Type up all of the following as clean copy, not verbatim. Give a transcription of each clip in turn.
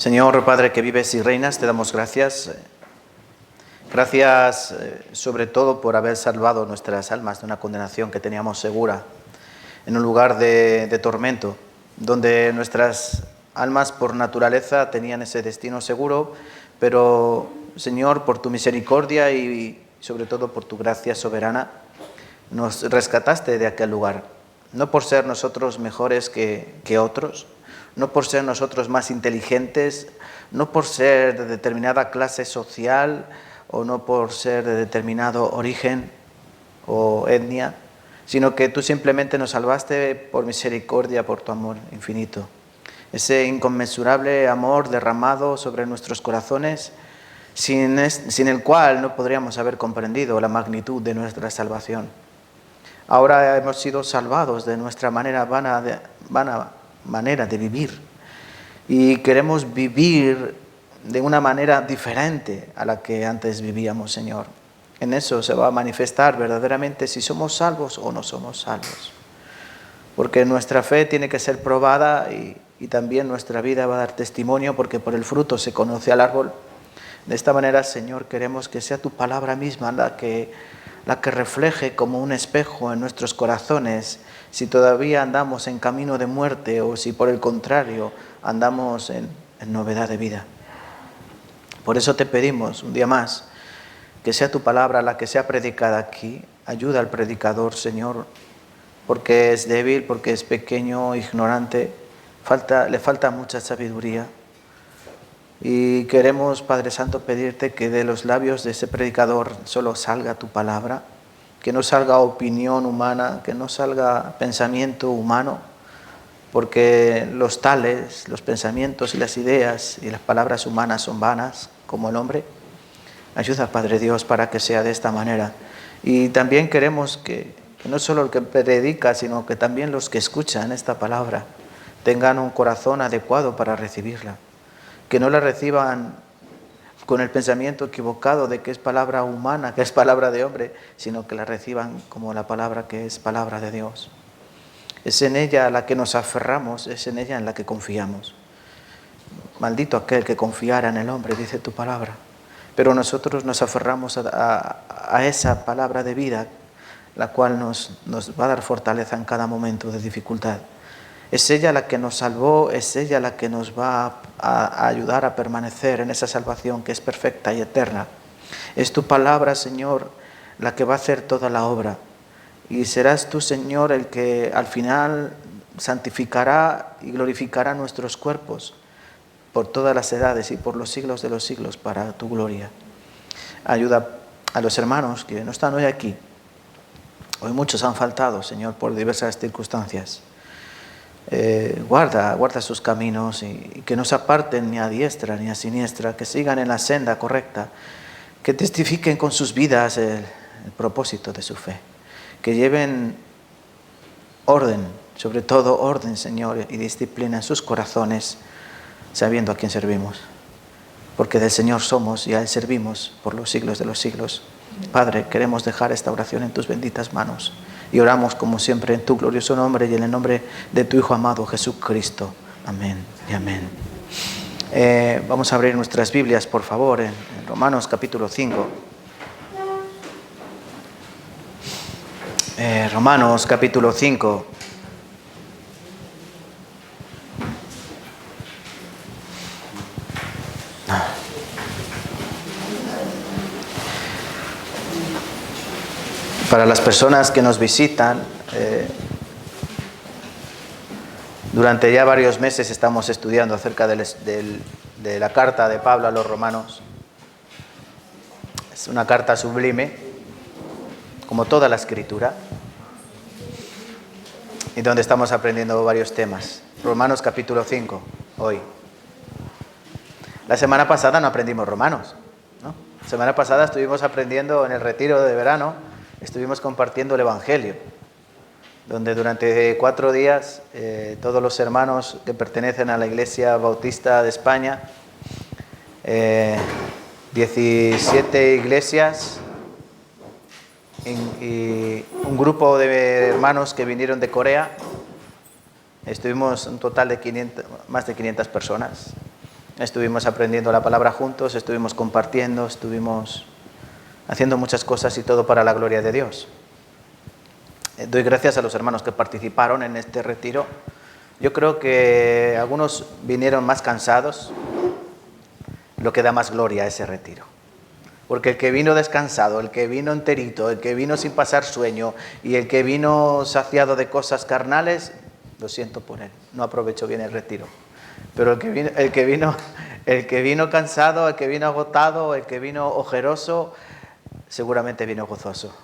Señor Padre que vives y reinas, te damos gracias. Gracias sobre todo por haber salvado nuestras almas de una condenación que teníamos segura en un lugar de tormento, donde nuestras almas por naturaleza tenían ese destino seguro, pero Señor, por tu misericordia y sobre todo por tu gracia soberana, nos rescataste de aquel lugar, no por ser nosotros mejores que otros, no por ser nosotros más inteligentes, no por ser de determinada clase social o no por ser de determinado origen o etnia, sino que tú simplemente nos salvaste por misericordia, por tu amor infinito. Ese inconmensurable amor derramado sobre nuestros corazones, sin el cual no podríamos haber comprendido la magnitud de nuestra salvación. Ahora hemos sido salvados de nuestra vana manera de vivir y queremos vivir de una manera diferente a la que antes vivíamos, Señor. En eso se va a manifestar verdaderamente si somos salvos o no somos salvos, porque nuestra fe tiene que ser probada y también nuestra vida va a dar testimonio, porque por el fruto se conoce al árbol. De esta manera, Señor, queremos que sea tu palabra misma la que refleje como un espejo en nuestros corazones si todavía andamos en camino de muerte o si por el contrario andamos en novedad de vida. Por eso te pedimos un día más que sea tu palabra la que sea predicada aquí. Ayuda al predicador, Señor, porque es débil, porque es pequeño, ignorante, le falta mucha sabiduría. Y queremos, Padre Santo, pedirte que de los labios de ese predicador solo salga tu palabra, que no salga opinión humana, que no salga pensamiento humano, porque los pensamientos y las ideas y las palabras humanas son vanas como el hombre. Ayuda, Padre Dios, para que sea de esta manera. Y también queremos que no solo el que predica, sino que también los que escuchan esta palabra tengan un corazón adecuado para recibirla. Que no la reciban con el pensamiento equivocado de que es palabra humana, que es palabra de hombre, sino que la reciban como la palabra que es palabra de Dios. Es en ella a la que nos aferramos, es en ella en la que confiamos. Maldito aquel que confiara en el hombre, dice tu palabra. Pero nosotros nos aferramos a esa palabra de vida, la cual nos va a dar fortaleza en cada momento de dificultad. Es ella la que nos salvó, es ella la que nos va a ayudar a permanecer en esa salvación que es perfecta y eterna. Es tu palabra, Señor, la que va a hacer toda la obra. Y serás tú, Señor, el que al final santificará y glorificará nuestros cuerpos por todas las edades y por los siglos de los siglos para tu gloria. Ayuda a los hermanos que no están hoy aquí. Hoy muchos han faltado, Señor, por diversas circunstancias. Guarda sus caminos y que no se aparten ni a diestra ni a siniestra, que sigan en la senda correcta, que testifiquen con sus vidas el propósito de su fe, que lleven orden, sobre todo orden, Señor, y disciplina en sus corazones, sabiendo a quién servimos, porque del Señor somos y a Él servimos por los siglos de los siglos. Padre, queremos dejar esta oración en tus benditas manos. Y oramos como siempre en tu glorioso nombre y en el nombre de tu Hijo amado Jesucristo. Amén y amén. Vamos a abrir nuestras Biblias, por favor, en Romanos capítulo 5. Romanos capítulo 5. Para las personas que nos visitan, durante ya varios meses estamos estudiando acerca de la carta de Pablo a los romanos. Es una carta sublime, como toda la Escritura, y donde estamos aprendiendo varios temas. Romanos capítulo 5, hoy. La semana pasada no aprendimos Romanos, ¿no? La semana pasada estuvimos aprendiendo en el retiro de verano. Estuvimos compartiendo el Evangelio, donde durante 4 días todos los hermanos que pertenecen a la Iglesia Bautista de España, 17 iglesias y un grupo de hermanos que vinieron de Corea, estuvimos un total de más de 500 personas Estuvimos aprendiendo la palabra juntos, estuvimos compartiendo, estuvimos haciendo muchas cosas y todo para la gloria de Dios. Doy gracias a los hermanos que participaron en este retiro. Yo creo que algunos vinieron más cansados, lo que da más gloria a ese retiro. Porque el que vino descansado, el que vino enterito, el que vino sin pasar sueño y el que vino saciado de cosas carnales, lo siento por él, no aprovechó bien el retiro. Pero el que vino cansado, el que vino agotado, el que vino ojeroso, seguramente vino gozoso.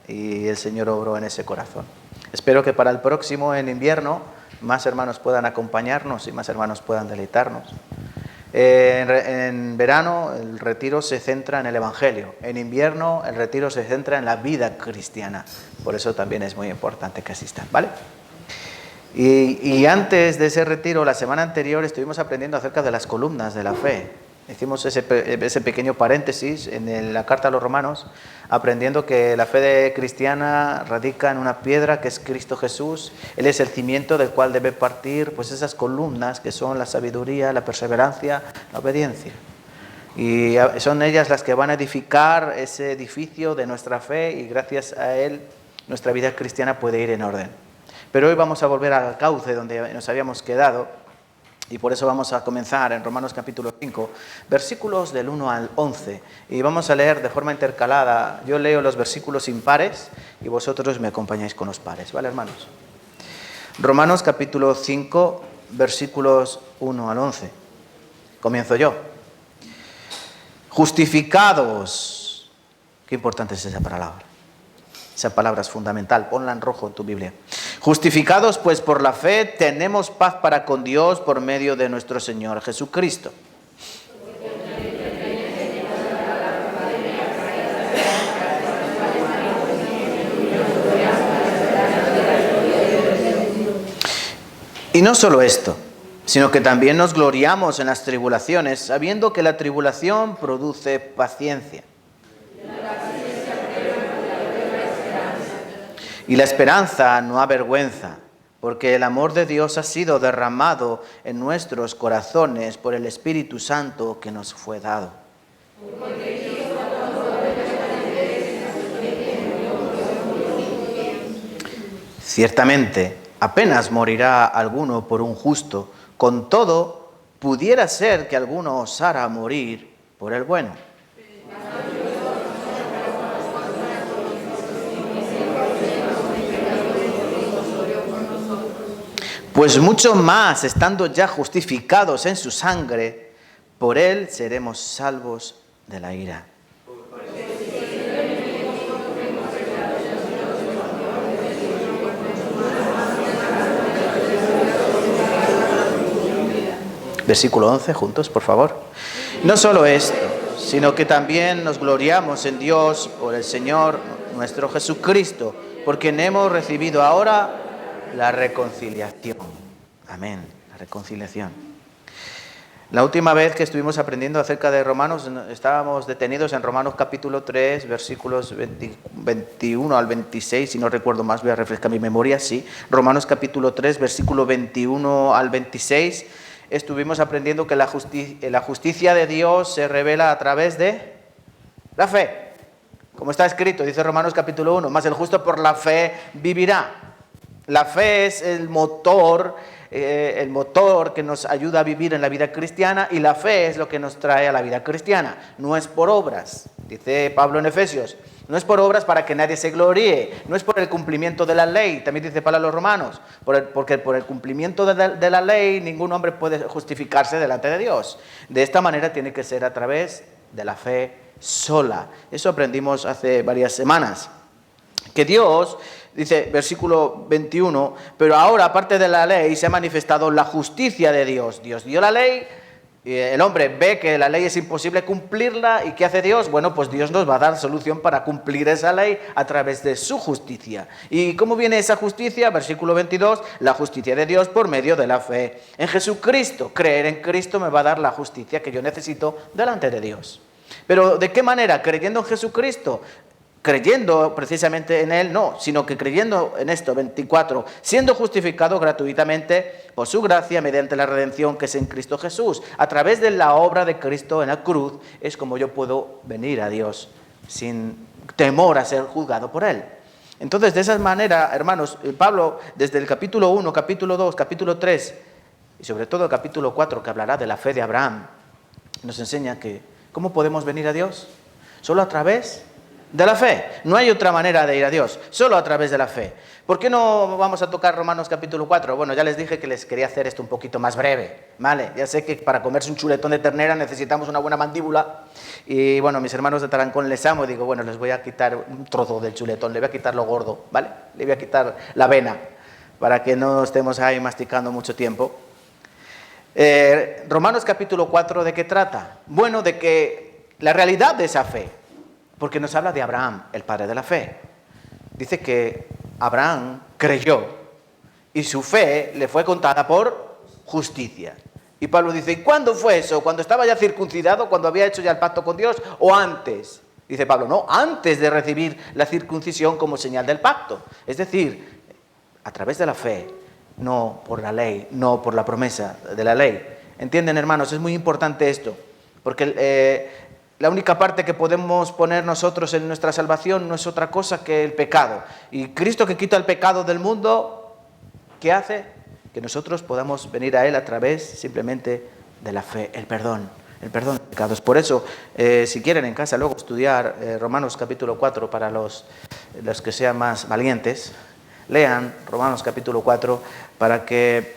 Y el Señor obró en ese corazón. Espero que para el próximo, en invierno, más hermanos puedan acompañarnos y más hermanos puedan deleitarnos. En verano el retiro se centra en el Evangelio. En invierno el retiro se centra en la vida cristiana. Por eso también es muy importante que asistan, ¿vale? Y antes de ese retiro, la semana anterior, estuvimos aprendiendo acerca de las columnas de la fe. Hicimos ese pequeño paréntesis en la carta a los Romanos, aprendiendo que la fe cristiana radica en una piedra que es Cristo Jesús. Él es el cimiento del cual debe partir pues esas columnas que son la sabiduría, la perseverancia, la obediencia. Y son ellas las que van a edificar ese edificio de nuestra fe y gracias a él nuestra vida cristiana puede ir en orden. Pero hoy vamos a volver al cauce donde nos habíamos quedado y por eso vamos a comenzar en Romanos capítulo 5, versículos del 1 al 11. Y vamos a leer de forma intercalada. Yo leo los versículos impares y vosotros me acompañáis con los pares. ¿Vale, hermanos? Romanos capítulo 5, versículos 1 al 11. Comienzo yo. Justificados. Qué importante es esa palabra. Esa palabra es fundamental, ponla en rojo en tu Biblia. Justificados pues por la fe, tenemos paz para con Dios por medio de nuestro Señor Jesucristo. Y no solo esto, sino que también nos gloriamos en las tribulaciones, sabiendo que la tribulación produce paciencia. Y la esperanza no avergüenza, porque el amor de Dios ha sido derramado en nuestros corazones por el Espíritu Santo que nos fue dado. Ciertamente, apenas morirá alguno por un justo, con todo, pudiera ser que alguno osara morir por el bueno. Pues mucho más, estando ya justificados en su sangre, por él seremos salvos de la ira. Versículo 11, juntos, por favor. No solo esto, sino que también nos gloriamos en Dios por el Señor nuestro Jesucristo, por quien hemos recibido ahora la reconciliación. Amén, la reconciliación. La última vez que estuvimos aprendiendo acerca de Romanos, estábamos detenidos en Romanos capítulo 3, versículos 21 al 26, si no recuerdo más, voy a refrescar mi memoria, sí. Romanos capítulo 3, versículo 21 al 26, estuvimos aprendiendo que la justicia de Dios se revela a través de la fe. Como está escrito, dice Romanos capítulo 1, más el justo por la fe vivirá. La fe es el motor que nos ayuda a vivir en la vida cristiana y la fe es lo que nos trae a la vida cristiana. No es por obras, dice Pablo en Efesios. No es por obras para que nadie se gloríe, no es por el cumplimiento de la ley, también dice Pablo a los romanos, porque por el cumplimiento de la ley ningún hombre puede justificarse delante de Dios. De esta manera tiene que ser a través de la fe sola. Eso aprendimos hace varias semanas. Que Dios, dice versículo 21, pero ahora aparte de la ley se ha manifestado la justicia de Dios. Dios dio la ley, y el hombre ve que la ley es imposible cumplirla y ¿qué hace Dios? Bueno, pues Dios nos va a dar solución para cumplir esa ley a través de su justicia. ¿Y cómo viene esa justicia? Versículo 22, la justicia de Dios por medio de la fe en Jesucristo. Creer en Cristo me va a dar la justicia que yo necesito delante de Dios. Pero ¿de qué manera? Creyendo en Jesucristo. creyendo precisamente en Él, no, sino que creyendo en esto, 24, siendo justificado gratuitamente por su gracia mediante la redención que es en Cristo Jesús. A través de la obra de Cristo en la cruz es como yo puedo venir a Dios sin temor a ser juzgado por Él. Entonces, de esa manera, hermanos, Pablo, desde el capítulo 1, capítulo 2, capítulo 3, y sobre todo el capítulo 4, que hablará de la fe de Abraham, nos enseña que, ¿cómo podemos venir a Dios? Solo a través de la fe. No hay otra manera de ir a Dios, solo a través de la fe. ¿Por qué no vamos a tocar Romanos capítulo 4? Bueno, ya les dije que les quería hacer esto un poquito más breve, ¿vale? Ya sé que para comerse un chuletón de ternera necesitamos una buena mandíbula. Y bueno, mis hermanos de Tarancón les amo y digo, bueno, les voy a quitar un trozo del chuletón, le voy a quitar lo gordo, ¿vale? Le voy a quitar la vena, para que no estemos ahí masticando mucho tiempo. Romanos capítulo 4, ¿de qué trata? Bueno, de que la realidad de esa fe, porque nos habla de Abraham, el padre de la fe. Dice que Abraham creyó y su fe le fue contada por justicia. Y Pablo dice, ¿y cuándo fue eso? ¿Cuando estaba ya circuncidado? ¿Cuando había hecho ya el pacto con Dios? ¿O antes? Dice Pablo, no, antes de recibir la circuncisión como señal del pacto. Es decir, a través de la fe, no por la ley, no por la promesa de la ley. ¿Entienden, hermanos? Es muy importante esto, porque la única parte que podemos poner nosotros en nuestra salvación no es otra cosa que el pecado. Y Cristo, que quita el pecado del mundo, ¿qué hace? Que nosotros podamos venir a Él a través simplemente de la fe, el perdón de pecados. Por eso, si quieren en casa luego estudiar Romanos capítulo 4 para los que sean más valientes, lean Romanos capítulo 4 para que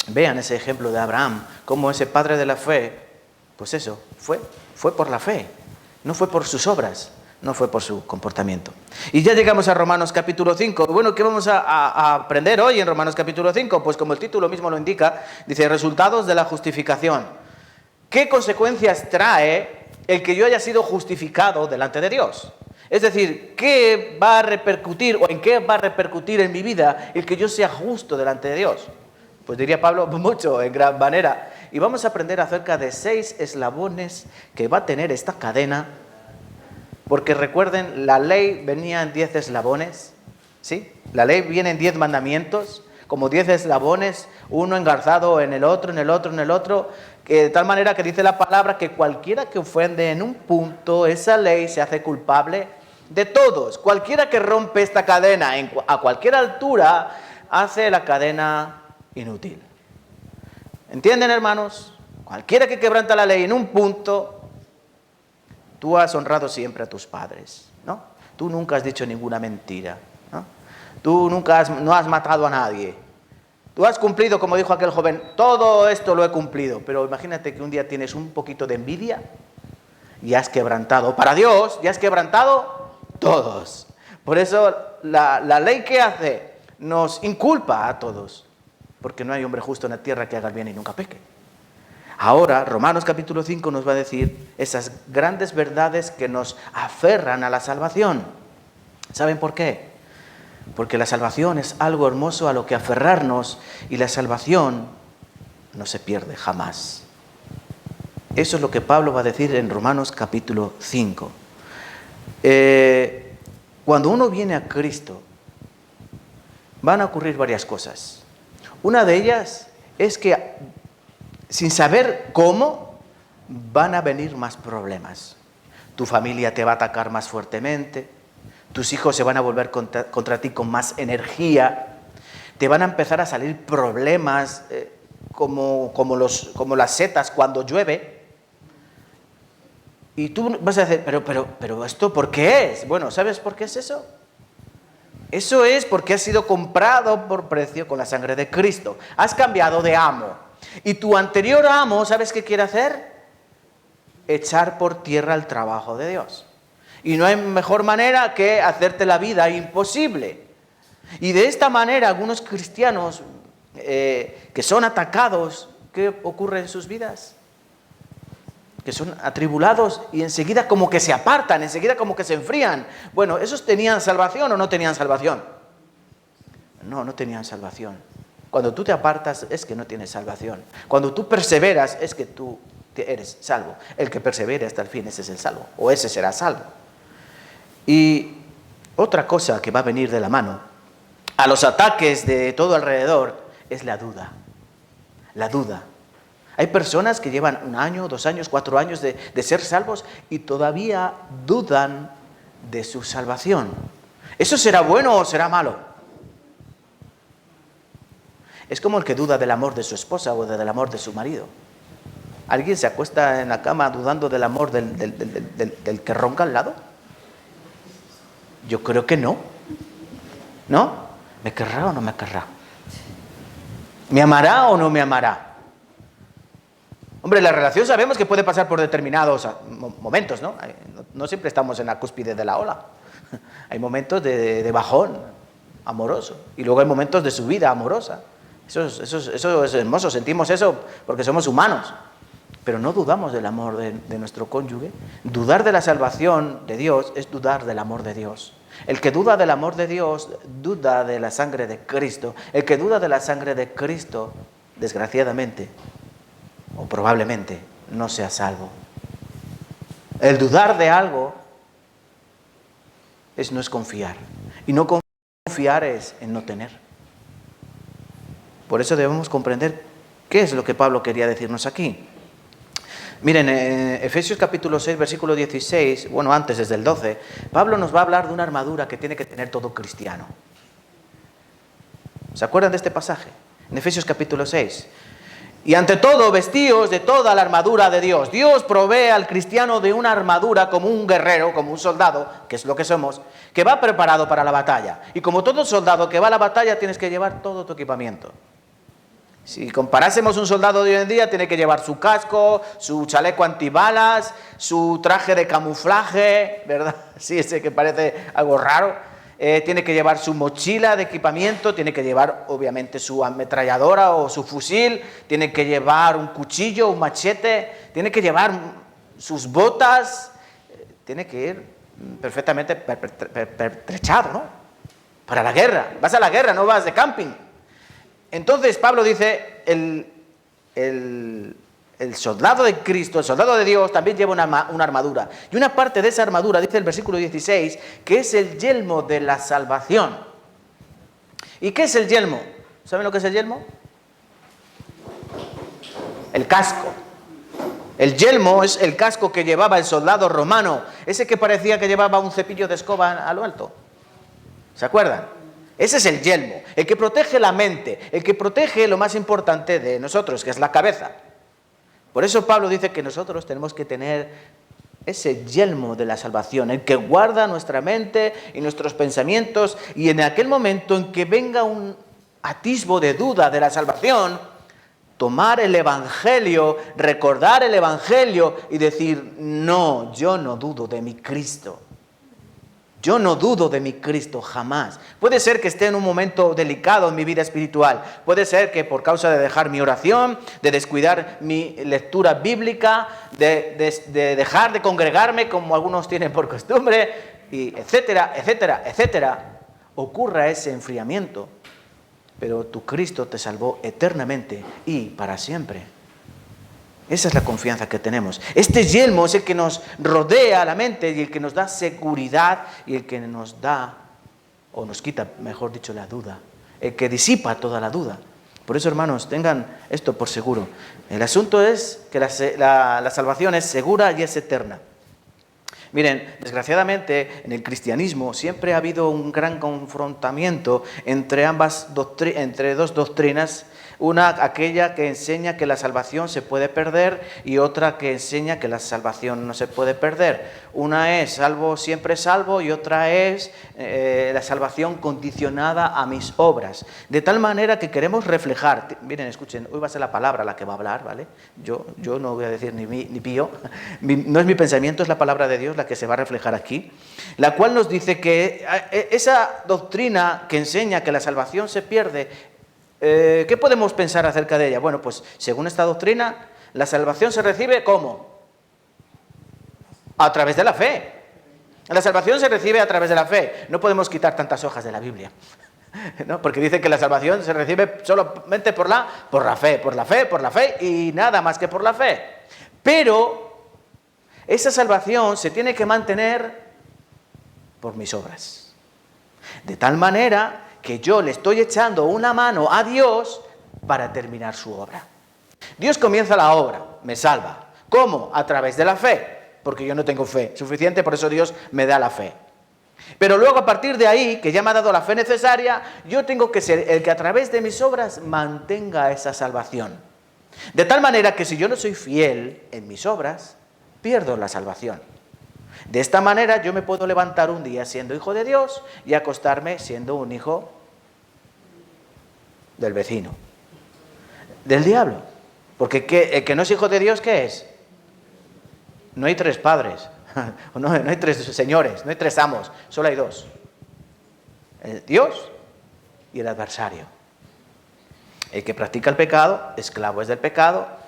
vean ese ejemplo de Abraham, como ese padre de la fe, pues eso, fue por la fe, no fue por sus obras, no fue por su comportamiento. Y ya llegamos a Romanos capítulo 5. Bueno, ¿qué vamos a aprender hoy en Romanos capítulo 5? Pues como el título mismo lo indica, dice, resultados de la justificación. ¿Qué consecuencias trae el que yo haya sido justificado delante de Dios? Es decir, ¿qué va a repercutir o en qué va a repercutir en mi vida el que yo sea justo delante de Dios? Pues diría Pablo, mucho, en gran manera. Y vamos a aprender acerca de 6 eslabones que va a tener esta cadena. Porque recuerden, la ley venía en 10 eslabones, ¿sí? La ley viene en 10 mandamientos, como 10 eslabones, uno engarzado en el otro, en el otro, en el otro, que de tal manera que dice la palabra que cualquiera que ofende en un punto, esa ley se hace culpable de todos. Cualquiera que rompe esta cadena a cualquier altura, hace la cadena inútil. ¿Entienden, hermanos? Cualquiera que quebranta la ley en un punto, tú has honrado siempre a tus padres, ¿no? Tú nunca has dicho ninguna mentira, ¿no? Tú nunca no has matado a nadie. Tú has cumplido, como dijo aquel joven, todo esto lo he cumplido. Pero imagínate que un día tienes un poquito de envidia y has quebrantado. Para Dios, ya has quebrantado todos. Por eso la ley que hace nos inculpa a todos. Porque no hay hombre justo en la tierra que haga el bien y nunca peque. Ahora, Romanos capítulo 5 nos va a decir esas grandes verdades que nos aferran a la salvación. ¿Saben por qué? Porque la salvación es algo hermoso a lo que aferrarnos y la salvación no se pierde jamás. Eso es lo que Pablo va a decir en Romanos capítulo 5. Cuando uno viene a Cristo, van a ocurrir varias cosas. Una de ellas es que, sin saber cómo, van a venir más problemas. Tu familia te va a atacar más fuertemente, tus hijos se van a volver contra ti con más energía, te van a empezar a salir problemas como las setas cuando llueve. Y tú vas a decir, pero ¿esto por qué es? Bueno, ¿sabes por qué es eso? Eso es porque has sido comprado por precio con la sangre de Cristo. Has cambiado de amo. Y tu anterior amo, ¿sabes qué quiere hacer? Echar por tierra el trabajo de Dios. Y no hay mejor manera que hacerte la vida imposible. Y de esta manera algunos cristianos que son atacados, ¿qué ocurre en sus vidas? Que son atribulados y enseguida como que se apartan, enseguida como que se enfrían. Bueno, ¿esos tenían salvación o no tenían salvación? No tenían salvación. Cuando tú te apartas es que no tienes salvación. Cuando tú perseveras es que tú eres salvo. El que persevere hasta el fin, ese es el salvo, o ese será salvo. Y otra cosa que va a venir de la mano a los ataques de todo alrededor es la duda. La duda. Hay personas que llevan 1 año, 2 años, 4 años de ser salvos y todavía dudan de su salvación. ¿Eso será bueno o será malo? Es como el que duda del amor de su esposa o del amor de su marido. ¿Alguien se acuesta en la cama dudando del amor del que ronca al lado? Yo creo que no. ¿No? ¿Me querrá o no me querrá? ¿Me amará o no me amará? Hombre, la relación sabemos que puede pasar por determinados momentos, ¿no? No siempre estamos en la cúspide de la ola. Hay momentos de bajón amoroso y luego hay momentos de subida amorosa. Eso es hermoso, sentimos eso porque somos humanos. Pero no dudamos del amor de nuestro cónyuge. Dudar de la salvación de Dios es dudar del amor de Dios. El que duda del amor de Dios, duda de la sangre de Cristo. El que duda de la sangre de Cristo, desgraciadamente, o probablemente, no sea salvo. El dudar de algo no es confiar. Y no confiar es en no tener. Por eso debemos comprender qué es lo que Pablo quería decirnos aquí. Miren, en Efesios capítulo 6, versículo 16, bueno, antes desde el 12, Pablo nos va a hablar de una armadura que tiene que tener todo cristiano. ¿Se acuerdan de este pasaje? En Efesios capítulo 6. Y ante todo, vestíos de toda la armadura de Dios. Dios provee al cristiano de una armadura como un guerrero, como un soldado, que es lo que somos, que va preparado para la batalla. Y como todo soldado que va a la batalla, tienes que llevar todo tu equipamiento. Si comparásemos un soldado de hoy en día, tiene que llevar su casco, su chaleco antibalas, su traje de camuflaje, ¿verdad? Sí, ese que parece algo raro. Tiene que llevar su mochila de equipamiento, tiene que llevar obviamente su ametralladora o su fusil, tiene que llevar un cuchillo, un machete, tiene que llevar sus botas, tiene que ir perfectamente pertrechado, ¿no? Para la guerra. Vas a la guerra, no vas de camping. Entonces Pablo dice, el soldado de Cristo, el soldado de Dios, también lleva una armadura. Y una parte de esa armadura, dice el versículo 16, que es el yelmo de la salvación. ¿Y qué es el yelmo? ¿Saben lo que es el yelmo? El casco. El yelmo es el casco que llevaba el soldado romano, ese que parecía que llevaba un cepillo de escoba a lo alto. ¿Se acuerdan? Ese es el yelmo, el que protege la mente, el que protege lo más importante de nosotros, que es la cabeza. Por eso Pablo dice que nosotros tenemos que tener ese yelmo de la salvación, el que guarda nuestra mente y nuestros pensamientos, y en aquel momento en que venga un atisbo de duda de la salvación, tomar el Evangelio, recordar el Evangelio y decir, no, yo no dudo de mi Cristo. Yo no dudo de mi Cristo jamás. Puede ser que esté en un momento delicado en mi vida espiritual. Puede ser que por causa de dejar mi oración, de descuidar mi lectura bíblica, de dejar de congregarme como algunos tienen por costumbre, y etcétera, etcétera, etcétera, ocurra ese enfriamiento. Pero tu Cristo te salvó eternamente y para siempre. Esa es la confianza que tenemos. Este yelmo es el que nos rodea la mente y el que nos da seguridad y el que nos da, o nos quita, mejor dicho, la duda. El que disipa toda la duda. Por eso, hermanos, tengan esto por seguro. El asunto es que la salvación es segura y es eterna. Miren, desgraciadamente en el cristianismo siempre ha habido un gran confrontamiento entre dos doctrinas. Una, aquella que enseña que la salvación se puede perder, y otra que enseña que la salvación no se puede perder. Una es salvo, siempre salvo, y otra es la salvación condicionada a mis obras. De tal manera que queremos reflejar, miren, escuchen, hoy va a ser la palabra la que va a hablar, ¿vale? Yo no voy a decir ni pío, no es mi pensamiento, es la palabra de Dios la que se va a reflejar aquí, la cual nos dice que esa doctrina que enseña que la salvación se pierde, ¿qué podemos pensar acerca de ella? Bueno, pues según esta doctrina, la salvación se recibe ¿cómo? A través de la fe. La salvación se recibe a través de la fe. No podemos quitar tantas hojas de la Biblia, ¿no? Porque dice que la salvación se recibe solamente por la fe y nada más que por la fe. Pero esa salvación se tiene que mantener por mis obras. De tal manera que yo le estoy echando una mano a Dios para terminar su obra. Dios comienza la obra, me salva. ¿Cómo? A través de la fe, porque yo no tengo fe suficiente, por eso Dios me da la fe. Pero luego a partir de ahí, que ya me ha dado la fe necesaria, yo tengo que ser el que a través de mis obras mantenga esa salvación. De tal manera que si yo no soy fiel en mis obras, pierdo la salvación. De esta manera yo me puedo levantar un día siendo hijo de Dios y acostarme siendo un hijo del vecino, del diablo. Porque el que no es hijo de Dios, ¿qué es? No hay tres padres, no hay tres señores, no hay tres amos, solo hay dos. El Dios y el adversario. El que practica el pecado, esclavo es del pecado.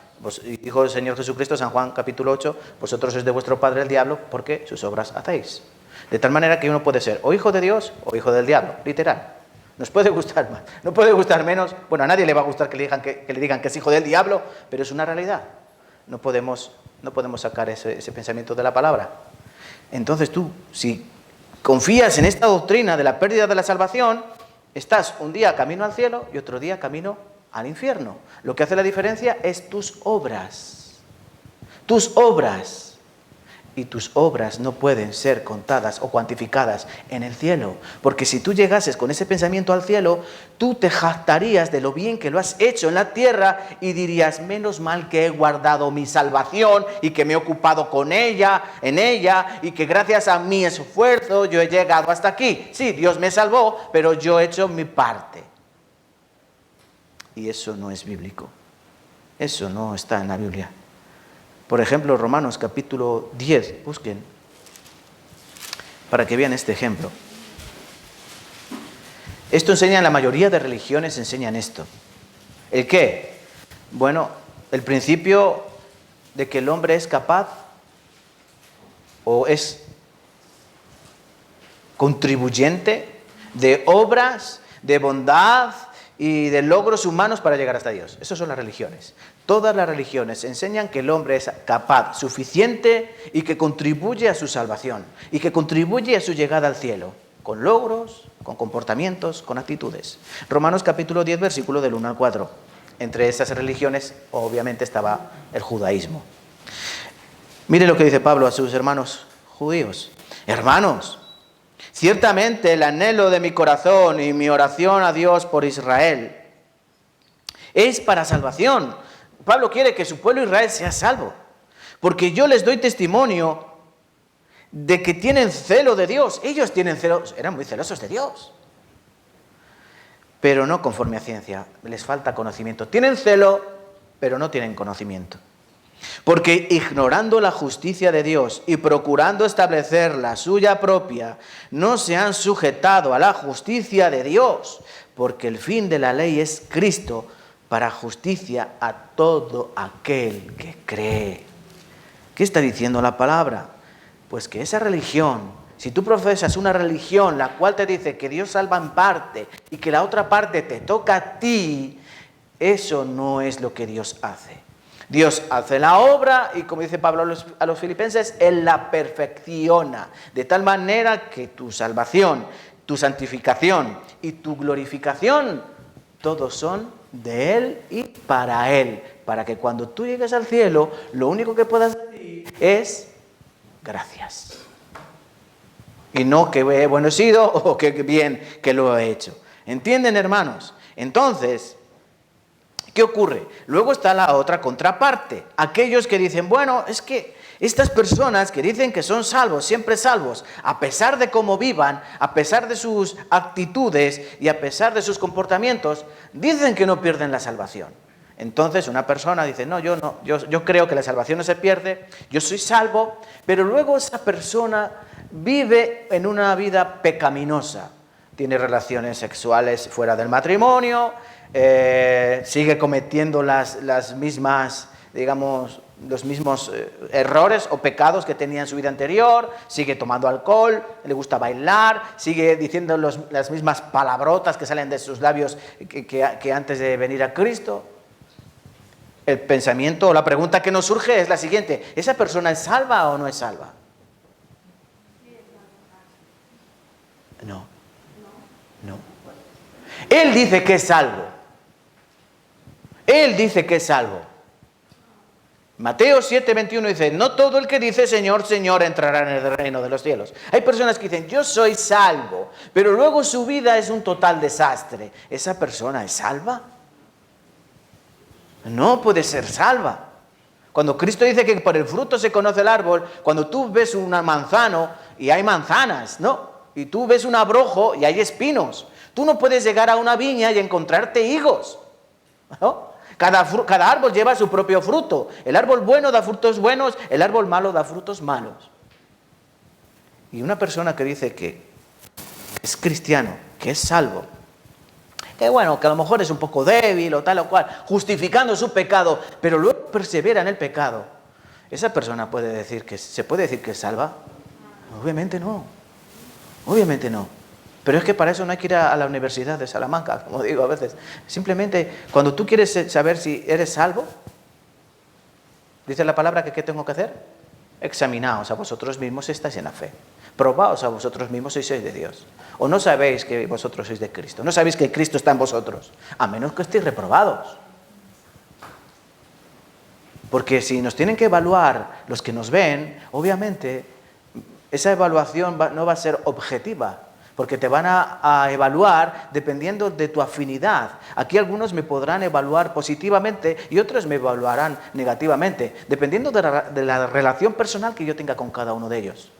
Dijo el Señor Jesucristo, San Juan capítulo 8, vosotros sois de vuestro padre el diablo, porque sus obras hacéis. De tal manera que uno puede ser o hijo de Dios o hijo del diablo, literal. Nos puede gustar más, no puede gustar menos. Bueno, a nadie le va a gustar que le digan que es hijo del diablo, pero es una realidad. No podemos sacar ese pensamiento de la palabra. Entonces tú, si confías en esta doctrina de la pérdida de la salvación, estás un día camino al cielo y otro día camino al infierno. Lo que hace la diferencia es tus obras. Tus obras. Y tus obras no pueden ser contadas o cuantificadas en el cielo. Porque si tú llegases con ese pensamiento al cielo, tú te jactarías de lo bien que lo has hecho en la tierra y dirías, menos mal que he guardado mi salvación y que me he ocupado en ella, y que gracias a mi esfuerzo yo he llegado hasta aquí. Sí, Dios me salvó, pero yo he hecho mi parte. Y eso no es bíblico. Eso no está en la Biblia. Por ejemplo, Romanos capítulo 10, busquen, para que vean este ejemplo. Esto enseña, la mayoría de religiones enseñan esto. ¿El qué? Bueno, el principio de que el hombre es capaz o es contribuyente de obras, de bondad y de logros humanos para llegar hasta Dios. Esas son las religiones. Todas las religiones enseñan que el hombre es capaz, suficiente y que contribuye a su salvación y que contribuye a su llegada al cielo, con logros, con comportamientos, con actitudes. Romanos capítulo 10, versículo del 1 al 4. Entre esas religiones, obviamente, estaba el judaísmo. Mire lo que dice Pablo a sus hermanos judíos. Hermanos, ciertamente el anhelo de mi corazón y mi oración a Dios por Israel es para salvación. Pablo quiere que su pueblo Israel sea salvo, porque yo les doy testimonio de que tienen celo de Dios. Ellos tienen celo, eran muy celosos de Dios, pero no conforme a ciencia, les falta conocimiento. Tienen celo, pero no tienen conocimiento. Porque ignorando la justicia de Dios y procurando establecer la suya propia, no se han sujetado a la justicia de Dios, porque el fin de la ley es Cristo, para justicia a todo aquel que cree. ¿Qué está diciendo la palabra? Pues que esa religión, si tú profesas una religión la cual te dice que Dios salva en parte y que la otra parte te toca a ti, eso no es lo que Dios hace. Dios hace la obra y, como dice Pablo a los filipenses, Él la perfecciona, de tal manera que tu salvación, tu santificación y tu glorificación, todos son de Él y para Él, para que cuando tú llegues al cielo, lo único que puedas decir es gracias. Y no que bueno he sido o que bien que lo he hecho. ¿Entienden, hermanos? Entonces, ¿qué ocurre? Luego está la otra contraparte. Aquellos que dicen, bueno, es que estas personas que dicen que son salvos, siempre salvos, a pesar de cómo vivan, a pesar de sus actitudes y a pesar de sus comportamientos, dicen que no pierden la salvación. Entonces una persona dice, no, yo creo que la salvación no se pierde, yo soy salvo, pero luego esa persona vive en una vida pecaminosa. Tiene relaciones sexuales fuera del matrimonio, sigue cometiendo las mismas, digamos, los mismos errores o pecados que tenía en su vida anterior, sigue tomando alcohol, le gusta bailar, sigue diciendo las mismas palabrotas que salen de sus labios que antes de venir a Cristo. El pensamiento o la pregunta que nos surge es la siguiente: ¿esa persona es salva o no es salva? No, no. Él dice que es salvo. Él dice que es salvo. Mateo 7:21 dice, no todo el que dice Señor, Señor entrará en el reino de los cielos. Hay personas que dicen, yo soy salvo, pero luego su vida es un total desastre. ¿Esa persona es salva? No puede ser salva. Cuando Cristo dice que por el fruto se conoce el árbol, cuando tú ves un manzano y hay manzanas, ¿no? Y tú ves un abrojo y hay espinos. Tú no puedes llegar a una viña y encontrarte higos, ¿no? Cada árbol lleva su propio fruto. El árbol bueno da frutos buenos, el árbol malo da frutos malos. Y una persona que dice que es cristiano, que es salvo, que bueno, que a lo mejor es un poco débil o tal o cual, justificando su pecado, pero luego persevera en el pecado, ¿esa persona se puede decir que es salva? Obviamente no. Obviamente no. Pero es que para eso no hay que ir a la Universidad de Salamanca, como digo a veces. Simplemente, cuando tú quieres saber si eres salvo, dice la palabra que ¿qué tengo que hacer? Examinaos a vosotros mismos si estáis en la fe. Probaos a vosotros mismos si sois de Dios. O no sabéis que vosotros sois de Cristo. No sabéis que Cristo está en vosotros. A menos que estéis reprobados. Porque si nos tienen que evaluar los que nos ven, obviamente, esa evaluación no va a ser objetiva. Porque te van a evaluar dependiendo de tu afinidad. Aquí algunos me podrán evaluar positivamente y otros me evaluarán negativamente, dependiendo de la relación personal que yo tenga con cada uno de ellos.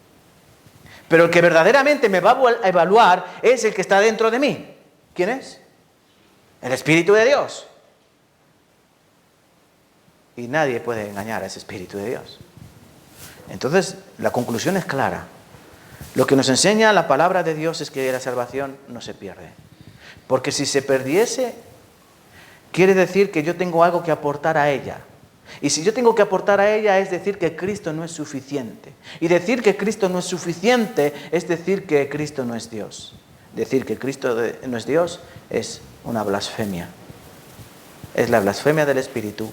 Pero el que verdaderamente me va a evaluar es el que está dentro de mí. ¿Quién es? El Espíritu de Dios. Y nadie puede engañar a ese Espíritu de Dios. Entonces, la conclusión es clara. Lo que nos enseña la palabra de Dios es que la salvación no se pierde. Porque si se perdiese, quiere decir que yo tengo algo que aportar a ella. Y si yo tengo que aportar a ella es decir que Cristo no es suficiente. Y decir que Cristo no es suficiente es decir que Cristo no es Dios. Decir que Cristo no es Dios es una blasfemia. Es la blasfemia del Espíritu.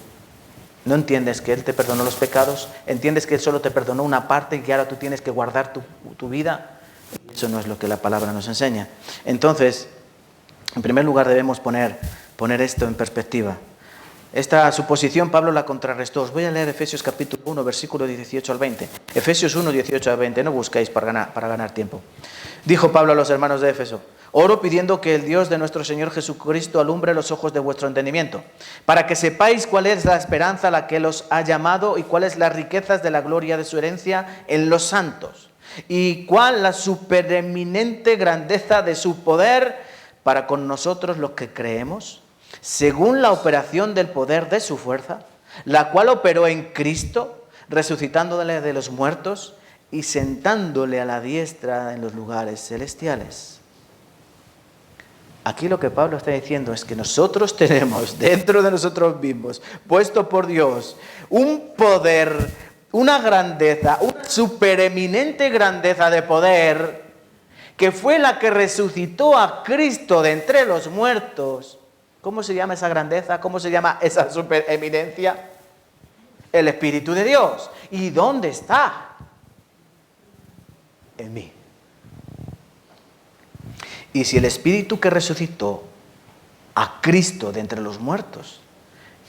No entiendes que Él te perdonó los pecados, entiendes que Él solo te perdonó una parte y que ahora tú tienes que guardar tu vida. Eso no es lo que la palabra nos enseña. Entonces, en primer lugar debemos poner esto en perspectiva. Esta suposición Pablo la contrarrestó. Os voy a leer Efesios capítulo 1, versículo 18 al 20. Efesios 1, 18 al 20. No busquéis para ganar tiempo. Dijo Pablo a los hermanos de Éfeso: oro pidiendo que el Dios de nuestro Señor Jesucristo alumbre los ojos de vuestro entendimiento, para que sepáis cuál es la esperanza a la que los ha llamado y cuáles las riquezas de la gloria de su herencia en los santos, y cuál la supereminente grandeza de su poder para con nosotros los que creemos, según la operación del poder de su fuerza, la cual operó en Cristo, resucitándole de los muertos y sentándole a la diestra en los lugares celestiales. Aquí lo que Pablo está diciendo es que nosotros tenemos dentro de nosotros mismos, puesto por Dios, un poder, una grandeza, una supereminente grandeza de poder, que fue la que resucitó a Cristo de entre los muertos. ¿Cómo se llama esa grandeza? ¿Cómo se llama esa supereminencia? El Espíritu de Dios. ¿Y dónde está? En mí. Y si el Espíritu que resucitó a Cristo de entre los muertos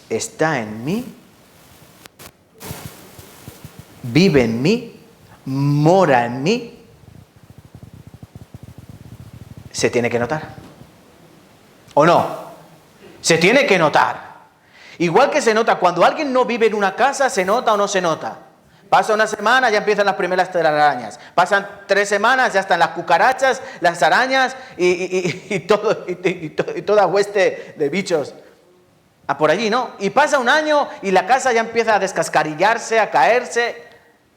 está en mí, vive en mí, mora en mí, se tiene que notar. ¿O no? Se tiene que notar. Igual que se nota cuando alguien no vive en una casa, ¿se nota o no se nota? Pasa una semana, ya empiezan las primeras telarañas. Pasan 3 semanas, ya están las cucarachas, las arañas y toda hueste de bichos por allí, ¿no? Y pasa un año y la casa ya empieza a descascarillarse, a caerse,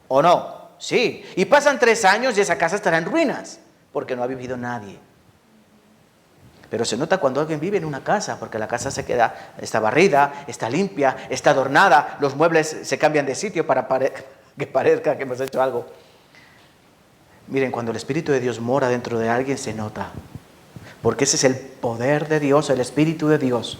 ¿o no? Sí. Y pasan 3 años y esa casa estará en ruinas, porque no ha vivido nadie. Pero se nota cuando alguien vive en una casa, porque la casa está barrida, está limpia, está adornada, los muebles se cambian de sitio para que parezca que hemos hecho algo. Miren, cuando el Espíritu de Dios mora dentro de alguien se nota, porque ese es el poder de Dios, el Espíritu de Dios.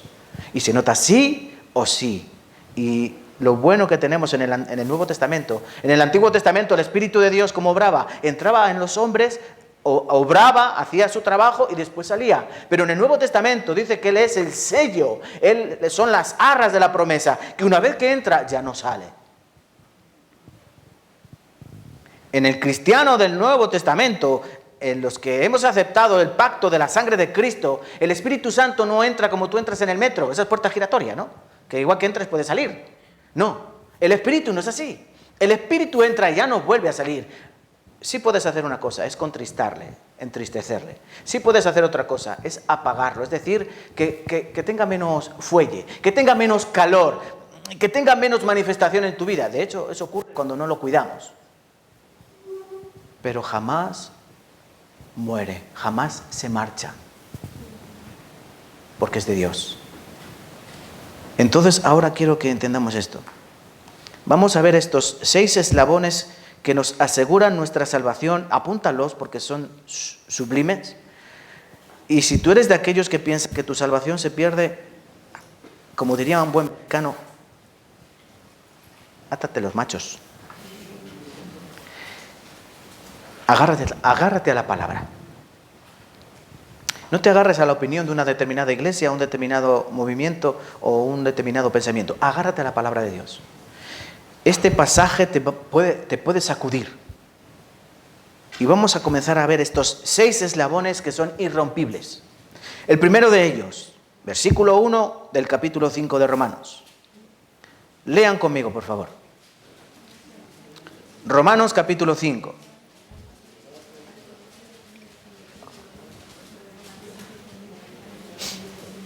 Y se nota sí o sí. Y lo bueno que tenemos en el Nuevo Testamento, en el Antiguo Testamento el Espíritu de Dios como obraba, entraba en los hombres obraba, hacía su trabajo y después salía. Pero en el Nuevo Testamento dice que Él es el sello, Él son las arras de la promesa, que una vez que entra ya no sale. En el cristiano del Nuevo Testamento, en los que hemos aceptado el pacto de la sangre de Cristo, el Espíritu Santo no entra como tú entras en el metro, esa es puerta giratoria, ¿no? Que igual que entres puede salir. No, el Espíritu no es así. El Espíritu entra y ya no vuelve a salir. Sí puedes hacer una cosa, es contristarle, entristecerle. Sí puedes hacer otra cosa, es apagarlo. Es decir, que tenga menos fuelle, que tenga menos calor, que tenga menos manifestación en tu vida. De hecho, eso ocurre cuando no lo cuidamos. Pero jamás muere, jamás se marcha. Porque es de Dios. Entonces, ahora quiero que entendamos esto. Vamos a ver estos 6 eslabones que nos aseguran nuestra salvación. Apúntalos porque son sublimes. Y si tú eres de aquellos que piensan que tu salvación se pierde, como diría un buen mexicano, átate los machos. Agárrate a la palabra. No te agarres a la opinión de una determinada iglesia, un determinado movimiento o un determinado pensamiento. Agárrate a la palabra de Dios. Este pasaje te puede sacudir. Y vamos a comenzar a ver estos 6 eslabones que son irrompibles. El primero de ellos, versículo 1 del capítulo 5 de Romanos. Lean conmigo, por favor. Romanos capítulo 5.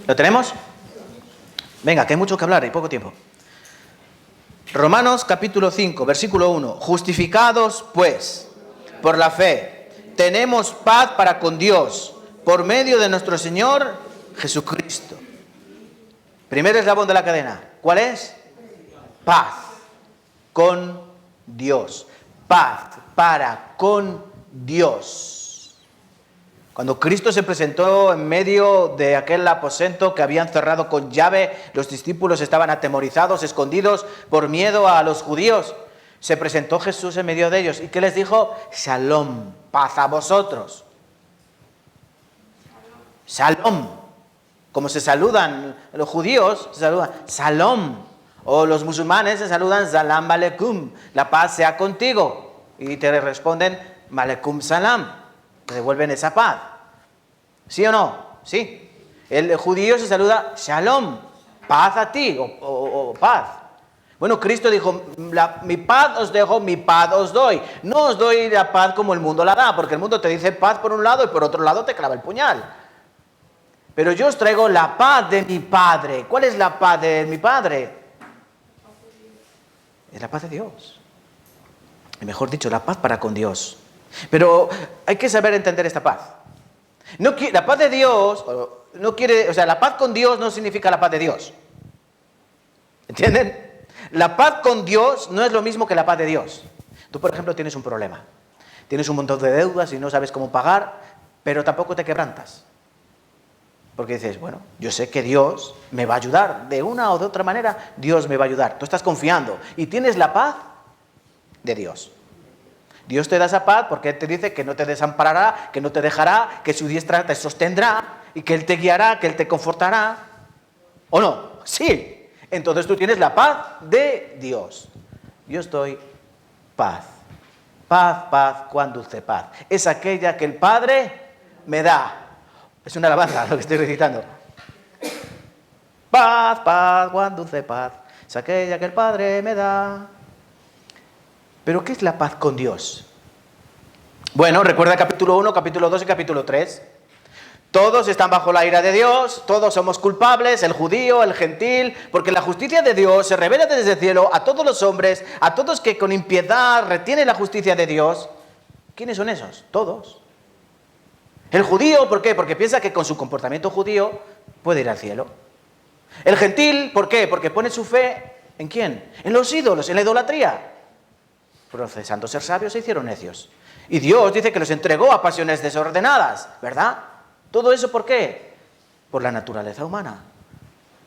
¿Lo tenemos? Venga, que hay mucho que hablar y poco tiempo. Romanos capítulo 5, versículo 1. Justificados, pues, por la fe, tenemos paz para con Dios, por medio de nuestro Señor Jesucristo. Primer eslabón de la cadena. ¿Cuál es? Paz con Dios. Paz para con Dios. Cuando Cristo se presentó en medio de aquel aposento que habían cerrado con llave, los discípulos estaban atemorizados, escondidos por miedo a los judíos. Se presentó Jesús en medio de ellos. ¿Y qué les dijo? Shalom, paz a vosotros. Shalom. Como se saludan los judíos, se saludan Shalom. O los musulmanes se saludan Salam Aleikum, la paz sea contigo. Y te responden Aleikum Salam. Te devuelven esa paz. ¿Sí o no? Sí. El judío se saluda Shalom, paz a ti, o paz. Bueno, Cristo dijo, mi paz os dejo, mi paz os doy. No os doy la paz como el mundo la da, porque el mundo te dice paz por un lado y por otro lado te clava el puñal. Pero yo os traigo la paz de mi Padre. ¿Cuál es la paz de mi Padre? Es la paz de Dios. Y mejor dicho, la paz para con Dios. Pero hay que saber entender esta paz. La paz de Dios no quiere, o sea, la paz con Dios no significa la paz de Dios. ¿Entienden? La paz con Dios no es lo mismo que la paz de Dios. Tú, por ejemplo, tienes un problema. Tienes un montón de deudas y no sabes cómo pagar, pero tampoco te quebrantas. Porque dices, bueno, yo sé que Dios me va a ayudar. De una o de otra manera, Dios me va a ayudar. Tú estás confiando y tienes la paz de Dios. Dios te da esa paz porque Él te dice que no te desamparará, que no te dejará, que su diestra te sostendrá y que Él te guiará, que Él te confortará. ¿O no? Sí. Entonces tú tienes la paz de Dios. Yo estoy paz. Paz, paz, cuán dulce paz. Es aquella que el Padre me da. Es una alabanza lo que estoy recitando. Paz, paz, cuán dulce paz. Es aquella que el Padre me da. ¿Pero qué es la paz con Dios? Bueno, recuerda capítulo 1, capítulo 2 y capítulo 3. Todos están bajo la ira de Dios, todos somos culpables, el judío, el gentil, porque la justicia de Dios se revela desde el cielo a todos los hombres, a todos que con impiedad retienen la justicia de Dios. ¿Quiénes son esos? Todos. El judío, ¿por qué? Porque piensa que con su comportamiento judío puede ir al cielo. El gentil, ¿por qué? Porque pone su fe ¿en quién? En los ídolos, en la idolatría. Profesando ser sabios se hicieron necios. Y Dios dice que los entregó a pasiones desordenadas, ¿verdad? ¿Todo eso por qué? Por la naturaleza humana.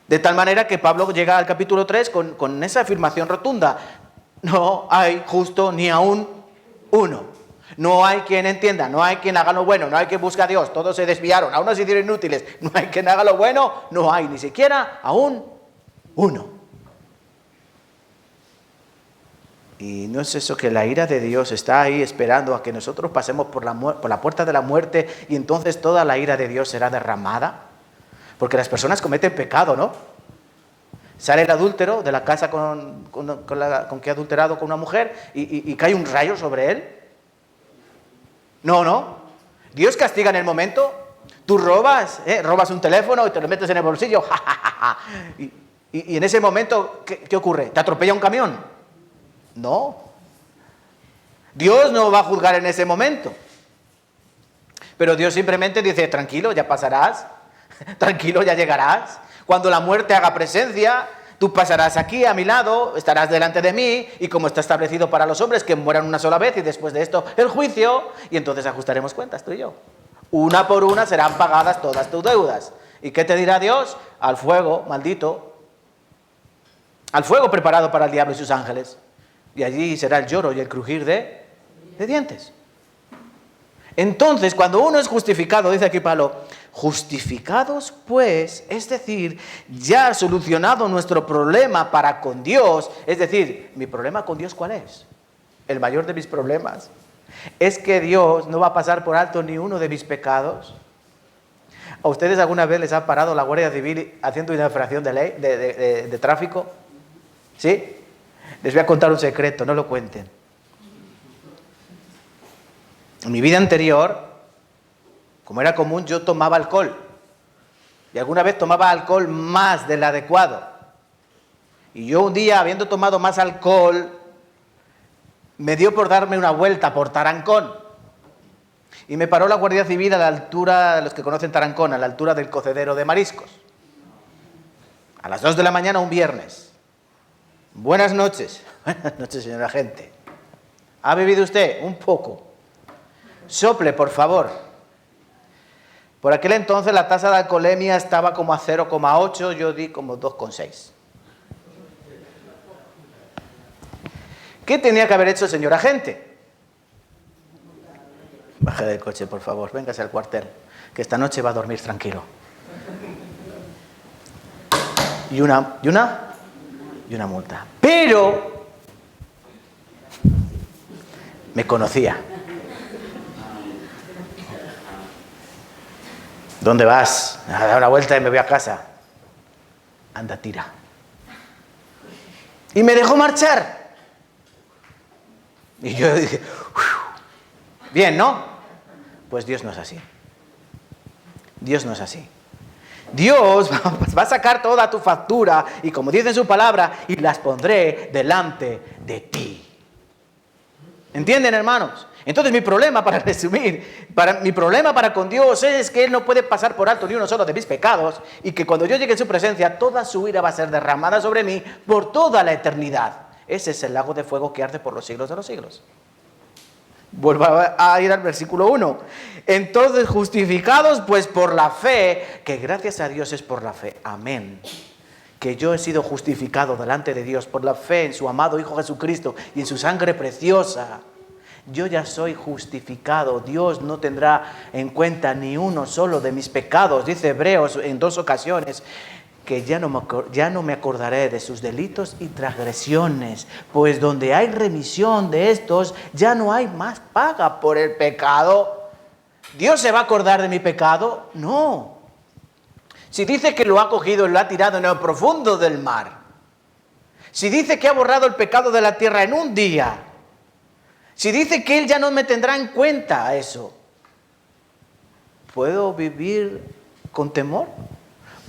De tal manera que Pablo llega al capítulo 3 con esa afirmación rotunda. No hay justo ni aún uno. No hay quien entienda, no hay quien haga lo bueno, no hay quien busque a Dios. Todos se desviaron, aún se hicieron inútiles. No hay quien haga lo bueno, no hay ni siquiera aún uno. Y no es eso que la ira de Dios está ahí esperando a que nosotros pasemos por la puerta de la muerte y entonces toda la ira de Dios será derramada. Porque las personas cometen pecado, ¿no? Sale el adúltero de la casa con que ha adulterado con una mujer y cae un rayo sobre él. No. Dios castiga en el momento. Tú robas un teléfono y te lo metes en el bolsillo. Y en ese momento, ¿qué ocurre? ¿Te atropella un camión? No. Dios no va a juzgar en ese momento. Pero Dios simplemente dice, tranquilo, ya pasarás. Tranquilo, ya llegarás. Cuando la muerte haga presencia, tú pasarás aquí a mi lado, estarás delante de mí, y como está establecido para los hombres que mueran una sola vez y después de esto el juicio, y entonces ajustaremos cuentas tú y yo. Una por una serán pagadas todas tus deudas. ¿Y qué te dirá Dios? Al fuego, maldito. Al fuego preparado para el diablo y sus ángeles. Y allí será el lloro y el crujir de dientes. Entonces, cuando uno es justificado, dice aquí Pablo, justificados pues, es decir, ya solucionado nuestro problema para con Dios, es decir, ¿mi problema con Dios cuál es? El mayor de mis problemas es que Dios no va a pasar por alto ni uno de mis pecados. ¿A ustedes alguna vez les ha parado la Guardia Civil haciendo una infracción de ley, de tráfico? ¿Sí? Les voy a contar un secreto, no lo cuenten. En mi vida anterior, como era común, yo tomaba alcohol. Y alguna vez tomaba alcohol más del adecuado. Y yo un día, habiendo tomado más alcohol, me dio por darme una vuelta por Tarancón. Y me paró la Guardia Civil a la altura, los que conocen Tarancón, a la altura del cocedero de mariscos. A las 2 de la mañana un viernes. Buenas noches. Buenas noches, señora agente. ¿Ha bebido usted? Un poco. Sople, por favor. Por aquel entonces la tasa de alcoholemia estaba como a 0,8, yo di como 2,6. ¿Qué tenía que haber hecho el señor agente? Baje del coche, por favor, véngase al cuartel, que esta noche va a dormir tranquilo. Y una multa. Pero me conocía. ¿Dónde vas? A dar una vuelta y me voy a casa. Anda, tira. Y me dejó marchar. Y yo dije, bien, ¿no? Pues Dios no es así. Dios no es así. Dios va a sacar toda tu factura y, como dice en su palabra, y las pondré delante de ti. ¿Entienden, hermanos? Entonces mi problema, para resumir, mi problema para con Dios es que Él no puede pasar por alto ni uno solo de mis pecados, y que cuando yo llegue en su presencia toda su ira va a ser derramada sobre mí por toda la eternidad. Ese es el lago de fuego que arde por los siglos de los siglos. Vuelvo a ir al versículo 1. Entonces, justificados pues por la fe, que gracias a Dios es por la fe. Amén. Que yo he sido justificado delante de Dios por la fe en su amado Hijo Jesucristo y en su sangre preciosa. Yo ya soy justificado. Dios no tendrá en cuenta ni uno solo de mis pecados. Dice Hebreos en 2 ocasiones que ya no me acordaré de sus delitos y transgresiones, pues donde hay remisión de estos, ya no hay más paga por el pecado. ¿Dios se va a acordar de mi pecado? No. Si dice que lo ha cogido y lo ha tirado en el profundo del mar, si dice que ha borrado el pecado de la tierra en un día, si dice que Él ya no me tendrá en cuenta eso, ¿puedo vivir con temor?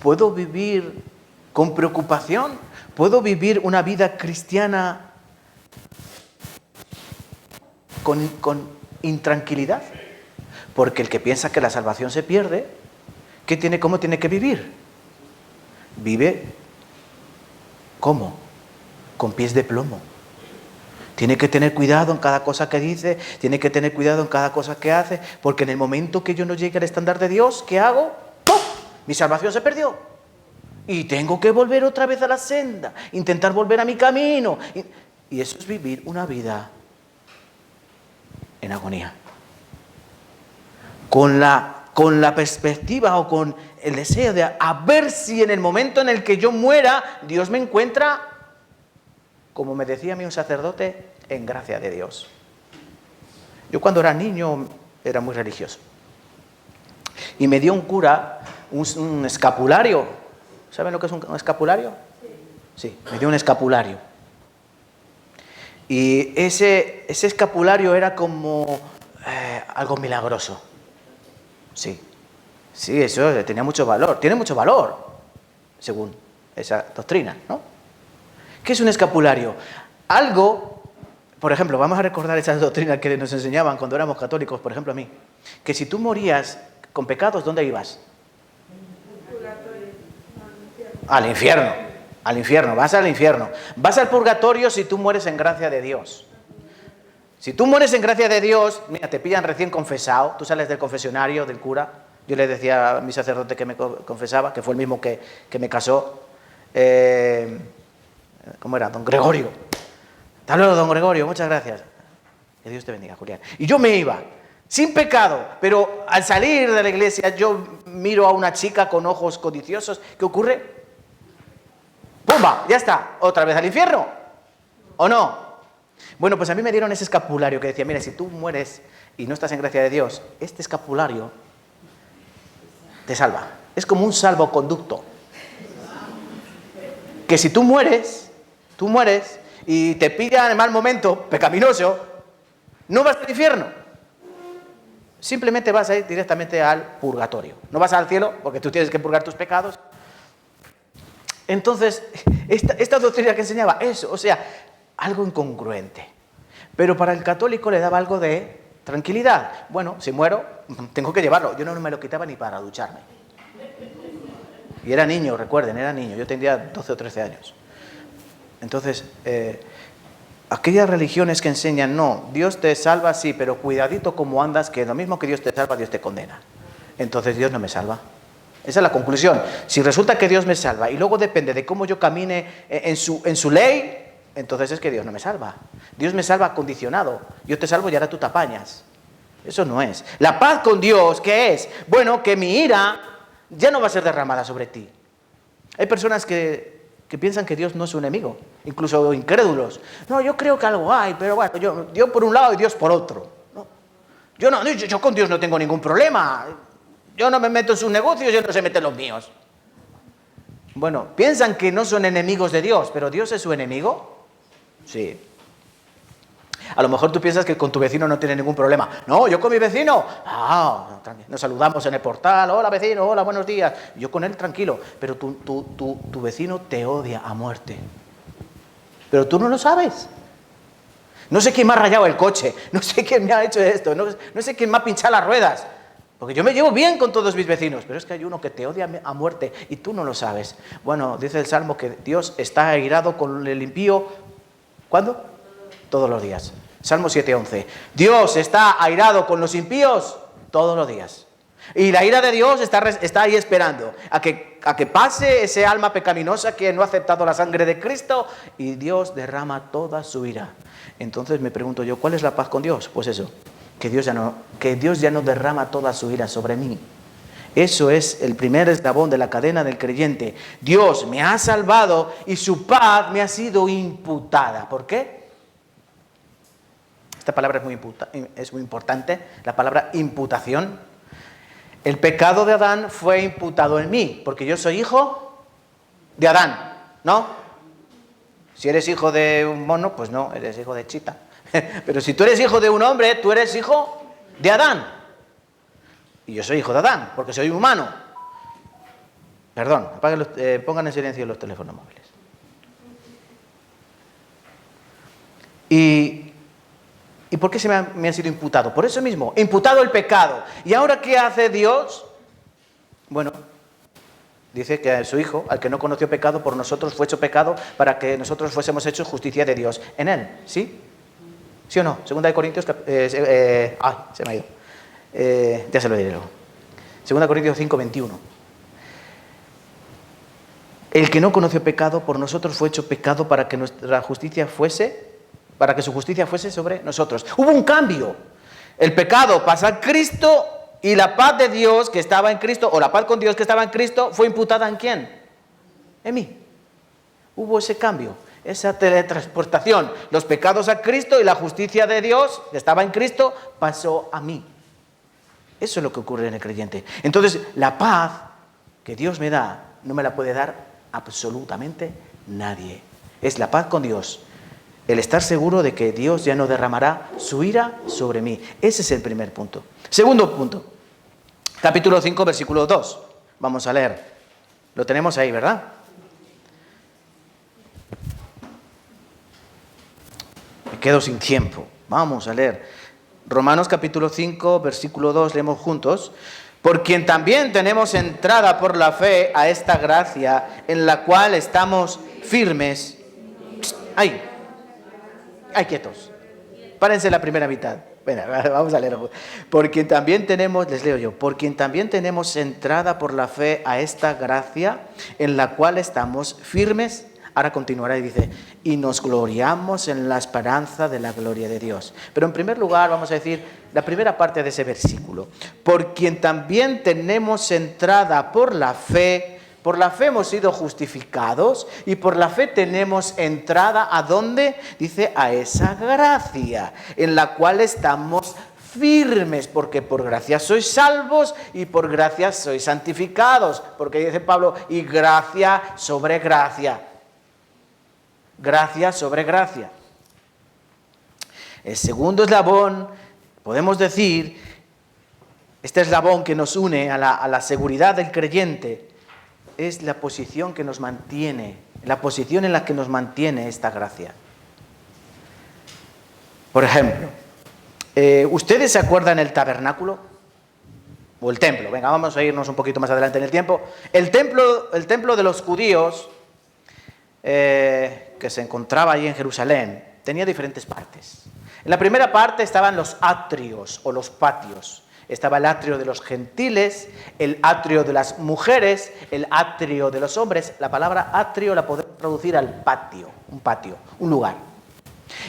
¿Puedo vivir con preocupación? ¿Puedo vivir una vida cristiana con intranquilidad? Porque el que piensa que la salvación se pierde, ¿cómo tiene que vivir? Vive, ¿cómo? Con pies de plomo. Tiene que tener cuidado en cada cosa que dice, tiene que tener cuidado en cada cosa que hace, porque en el momento que yo no llegue al estándar de Dios, ¿qué hago? ¡Pum! Mi salvación se perdió. Y tengo que volver otra vez a la senda, intentar volver a mi camino. Y eso es vivir una vida en agonía. Con la perspectiva o con el deseo de a ver si en el momento en el que yo muera, Dios me encuentra, como me decía a mí un sacerdote, en gracia de Dios. Yo cuando era niño era muy religioso. Y me dio un cura un escapulario. ¿Saben lo que es un escapulario? Sí, me dio un escapulario. Y ese escapulario era como algo milagroso. Sí, eso tenía mucho valor. Tiene mucho valor, según esa doctrina, ¿no? ¿Qué es un escapulario? Algo, por ejemplo, vamos a recordar esas doctrinas que nos enseñaban cuando éramos católicos, por ejemplo a mí, que si tú morías con pecados, ¿dónde ibas? Al infierno. Al infierno, vas al infierno. Vas al purgatorio si tú mueres en gracia de Dios. Si tú mueres en gracia de Dios, mira, te pillan recién confesado, tú sales del confesionario, del cura. Yo le decía a mi sacerdote que me confesaba, que fue el mismo que me casó, ¿cómo era? Don Gregorio. Hasta luego, don Gregorio, muchas gracias. Que Dios te bendiga, Julián. Y yo me iba, sin pecado, pero al salir de la iglesia yo miro a una chica con ojos codiciosos. ¿Qué ocurre? ¡Pumba! Ya está, otra vez al infierno. ¿O no? Bueno, pues a mí me dieron ese escapulario que decía, mira, si tú mueres y no estás en gracia de Dios, este escapulario te salva. Es como un salvoconducto. Que si tú mueres y te pillan en mal momento, pecaminoso, no vas al infierno. Simplemente vas a ir directamente al purgatorio. No vas al cielo porque tú tienes que purgar tus pecados. Entonces, esta doctrina que enseñaba eso, o sea, algo incongruente. Pero para el católico le daba algo de tranquilidad. Bueno, si muero, tengo que llevarlo. Yo no me lo quitaba ni para ducharme. Y era niño, recuerden, era niño. Yo tendría 12 o 13 años. Entonces, aquellas religiones que enseñan, no, Dios te salva, sí, pero cuidadito como andas, que lo mismo que Dios te salva, Dios te condena. Entonces Dios no me salva. Esa es la conclusión. Si resulta que Dios me salva y luego depende de cómo yo camine en su ley, entonces es que Dios no me salva. Dios me salva condicionado. Yo te salvo y ahora tú te apañas. Eso no es. La paz con Dios, ¿qué es? Bueno, que mi ira ya no va a ser derramada sobre ti. Hay personas que piensan que Dios no es su enemigo, incluso incrédulos. No, yo creo que algo hay, pero bueno, yo por un lado y Dios por otro. No. Yo con Dios no tengo ningún problema. Yo no me meto en sus negocios, yo no se mete en los míos. Bueno, piensan que no son enemigos de Dios, pero ¿Dios es su enemigo? Sí. A lo mejor tú piensas que con tu vecino no tienes ningún problema. No, yo con mi vecino, nos saludamos en el portal, hola vecino, hola, buenos días. Yo con él tranquilo, pero tu vecino te odia a muerte. Pero tú no lo sabes. No sé quién me ha rayado el coche, no sé quién me ha hecho esto, no sé quién me ha pinchado las ruedas. Porque yo me llevo bien con todos mis vecinos, pero es que hay uno que te odia a muerte y tú no lo sabes. Bueno, dice el Salmo que Dios está airado con el impío. ¿Cuándo? Todos los días. Salmo 7:11. Dios está airado con los impíos todos los días. Y la ira de Dios está ahí esperando a que pase ese alma pecaminosa que no ha aceptado la sangre de Cristo y Dios derrama toda su ira. Entonces me pregunto yo, ¿cuál es la paz con Dios? Pues eso. Que Dios ya no derrama toda su ira sobre mí. Eso es el primer eslabón de la cadena del creyente. Dios me ha salvado y su paz me ha sido imputada. ¿Por qué? Esta palabra es muy importante, la palabra imputación. El pecado de Adán fue imputado en mí, porque yo soy hijo de Adán, ¿no? Si eres hijo de un mono, pues no, eres hijo de chita. Pero si tú eres hijo de un hombre, tú eres hijo de Adán. Y yo soy hijo de Adán, porque soy humano. Perdón, pongan en silencio los teléfonos móviles. ¿Y por qué me ha sido imputado? Por eso mismo, imputado el pecado. ¿Y ahora qué hace Dios? Bueno, dice que a su Hijo, al que no conoció pecado, por nosotros fue hecho pecado para que nosotros fuésemos hechos justicia de Dios en él. ¿Sí? ¿Sí o no? Segunda de Corintios... se me ha ido. Ya se lo diré luego. Segunda de Corintios 5:21. El que no conoció pecado, por nosotros fue hecho pecado para que nuestra justicia fuese... para que su justicia fuese sobre nosotros. Hubo un cambio. El pecado pasa a Cristo y la paz de Dios que estaba en Cristo, o la paz con Dios que estaba en Cristo, fue imputada ¿en quién? En mí. Hubo ese cambio, esa teletransportación. Los pecados a Cristo y la justicia de Dios que estaba en Cristo pasó a mí. Eso es lo que ocurre en el creyente. Entonces, la paz que Dios me da, no me la puede dar absolutamente nadie. Es la paz con Dios. El estar seguro de que Dios ya no derramará su ira sobre mí. Ese es el primer punto. Segundo punto. Capítulo 5, versículo 2. Vamos a leer. Lo tenemos ahí, ¿verdad? Me quedo sin tiempo. Vamos a leer. Romanos capítulo 5, versículo 2, leemos juntos. Por quien también tenemos entrada por la fe a esta gracia, en la cual estamos firmes. ¡Ay! ¡Ay, quietos! Párense la primera mitad. Bueno, vamos a leer. Por quien también tenemos, les leo yo, por quien también tenemos entrada por la fe a esta gracia, en la cual estamos firmes. Ahora continuará y dice, y nos gloriamos en la esperanza de la gloria de Dios. Pero en primer lugar vamos a decir la primera parte de ese versículo. Por quien también tenemos entrada por la fe hemos sido justificados y por la fe tenemos entrada ¿a dónde? Dice, a esa gracia en la cual estamos firmes, porque por gracia sois salvos y por gracia sois santificados. Porque dice Pablo, y gracia sobre gracia. Gracia sobre gracia. El segundo eslabón, podemos decir, este eslabón que nos une a la seguridad del creyente, es la posición que nos mantiene, la posición en la que nos mantiene esta gracia. Por ejemplo, ¿ustedes se acuerdan el tabernáculo? O el templo. Venga, vamos a irnos un poquito más adelante en el tiempo. El templo de los judíos, que se encontraba allí en Jerusalén, tenía diferentes partes. En la primera parte estaban los atrios o los patios. Estaba el atrio de los gentiles, el atrio de las mujeres, el atrio de los hombres. La palabra atrio la podemos traducir al patio, un lugar.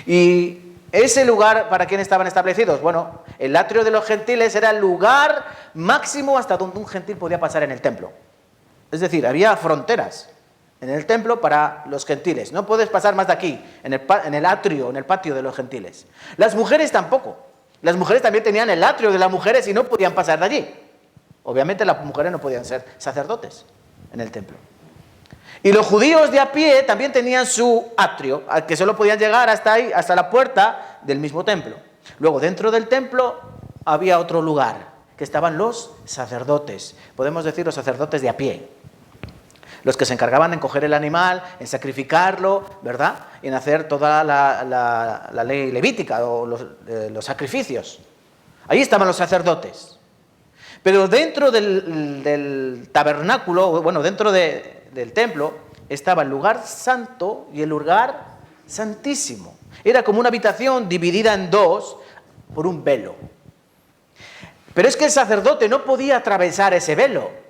¿Y ese lugar para quién estaban establecidos? Bueno, el atrio de los gentiles era el lugar máximo hasta donde un gentil podía pasar en el templo. Es decir, había fronteras en el templo para los gentiles. No puedes pasar más de aquí, en el atrio, en el patio de los gentiles. Las mujeres tampoco. Las mujeres también tenían el atrio de las mujeres y no podían pasar de allí. Obviamente las mujeres no podían ser sacerdotes en el templo. Y los judíos de a pie también tenían su atrio, al que solo podían llegar hasta ahí, hasta la puerta del mismo templo. Luego, dentro del templo había otro lugar, que estaban los sacerdotes. Podemos decir los sacerdotes de a pie. Los que se encargaban en coger el animal, en sacrificarlo, ¿verdad? Y en hacer toda la ley levítica o los sacrificios. Ahí estaban los sacerdotes. Pero dentro del tabernáculo, bueno, dentro del templo, estaba el lugar santo y el lugar santísimo. Era como una habitación dividida en dos por un velo. Pero es que el sacerdote no podía atravesar ese velo.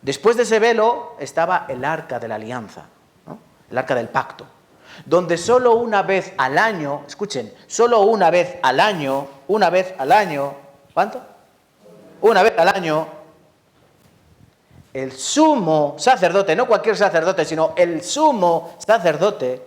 Después de ese velo estaba el arca de la alianza, ¿no? El arca del pacto, donde solo una vez al año, escuchen, solo una vez al año, ¿cuánto? Una vez al año, el sumo sacerdote, no cualquier sacerdote, sino el sumo sacerdote,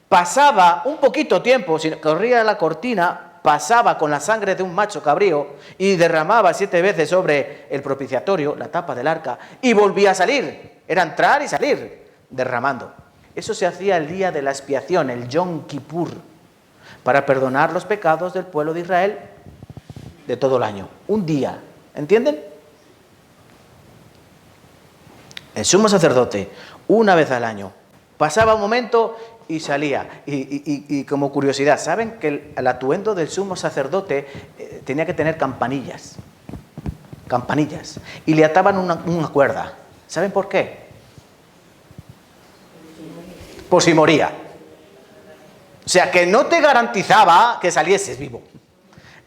pasaba un poquito tiempo, si corría la cortina, pasaba con la sangre de un macho cabrío y derramaba 7 veces sobre el propiciatorio, la tapa del arca, y volvía a salir. Era entrar y salir, derramando. Eso se hacía el día de la expiación, el Yom Kippur, para perdonar los pecados del pueblo de Israel de todo el año. Un día, ¿entienden? El sumo sacerdote, una vez al año, pasaba un momento y salía. Y como curiosidad, ¿saben que el atuendo del sumo sacerdote tenía que tener campanillas? Campanillas. Y le ataban una cuerda. ¿Saben por qué? Por si moría. O sea, que no te garantizaba que salieses vivo.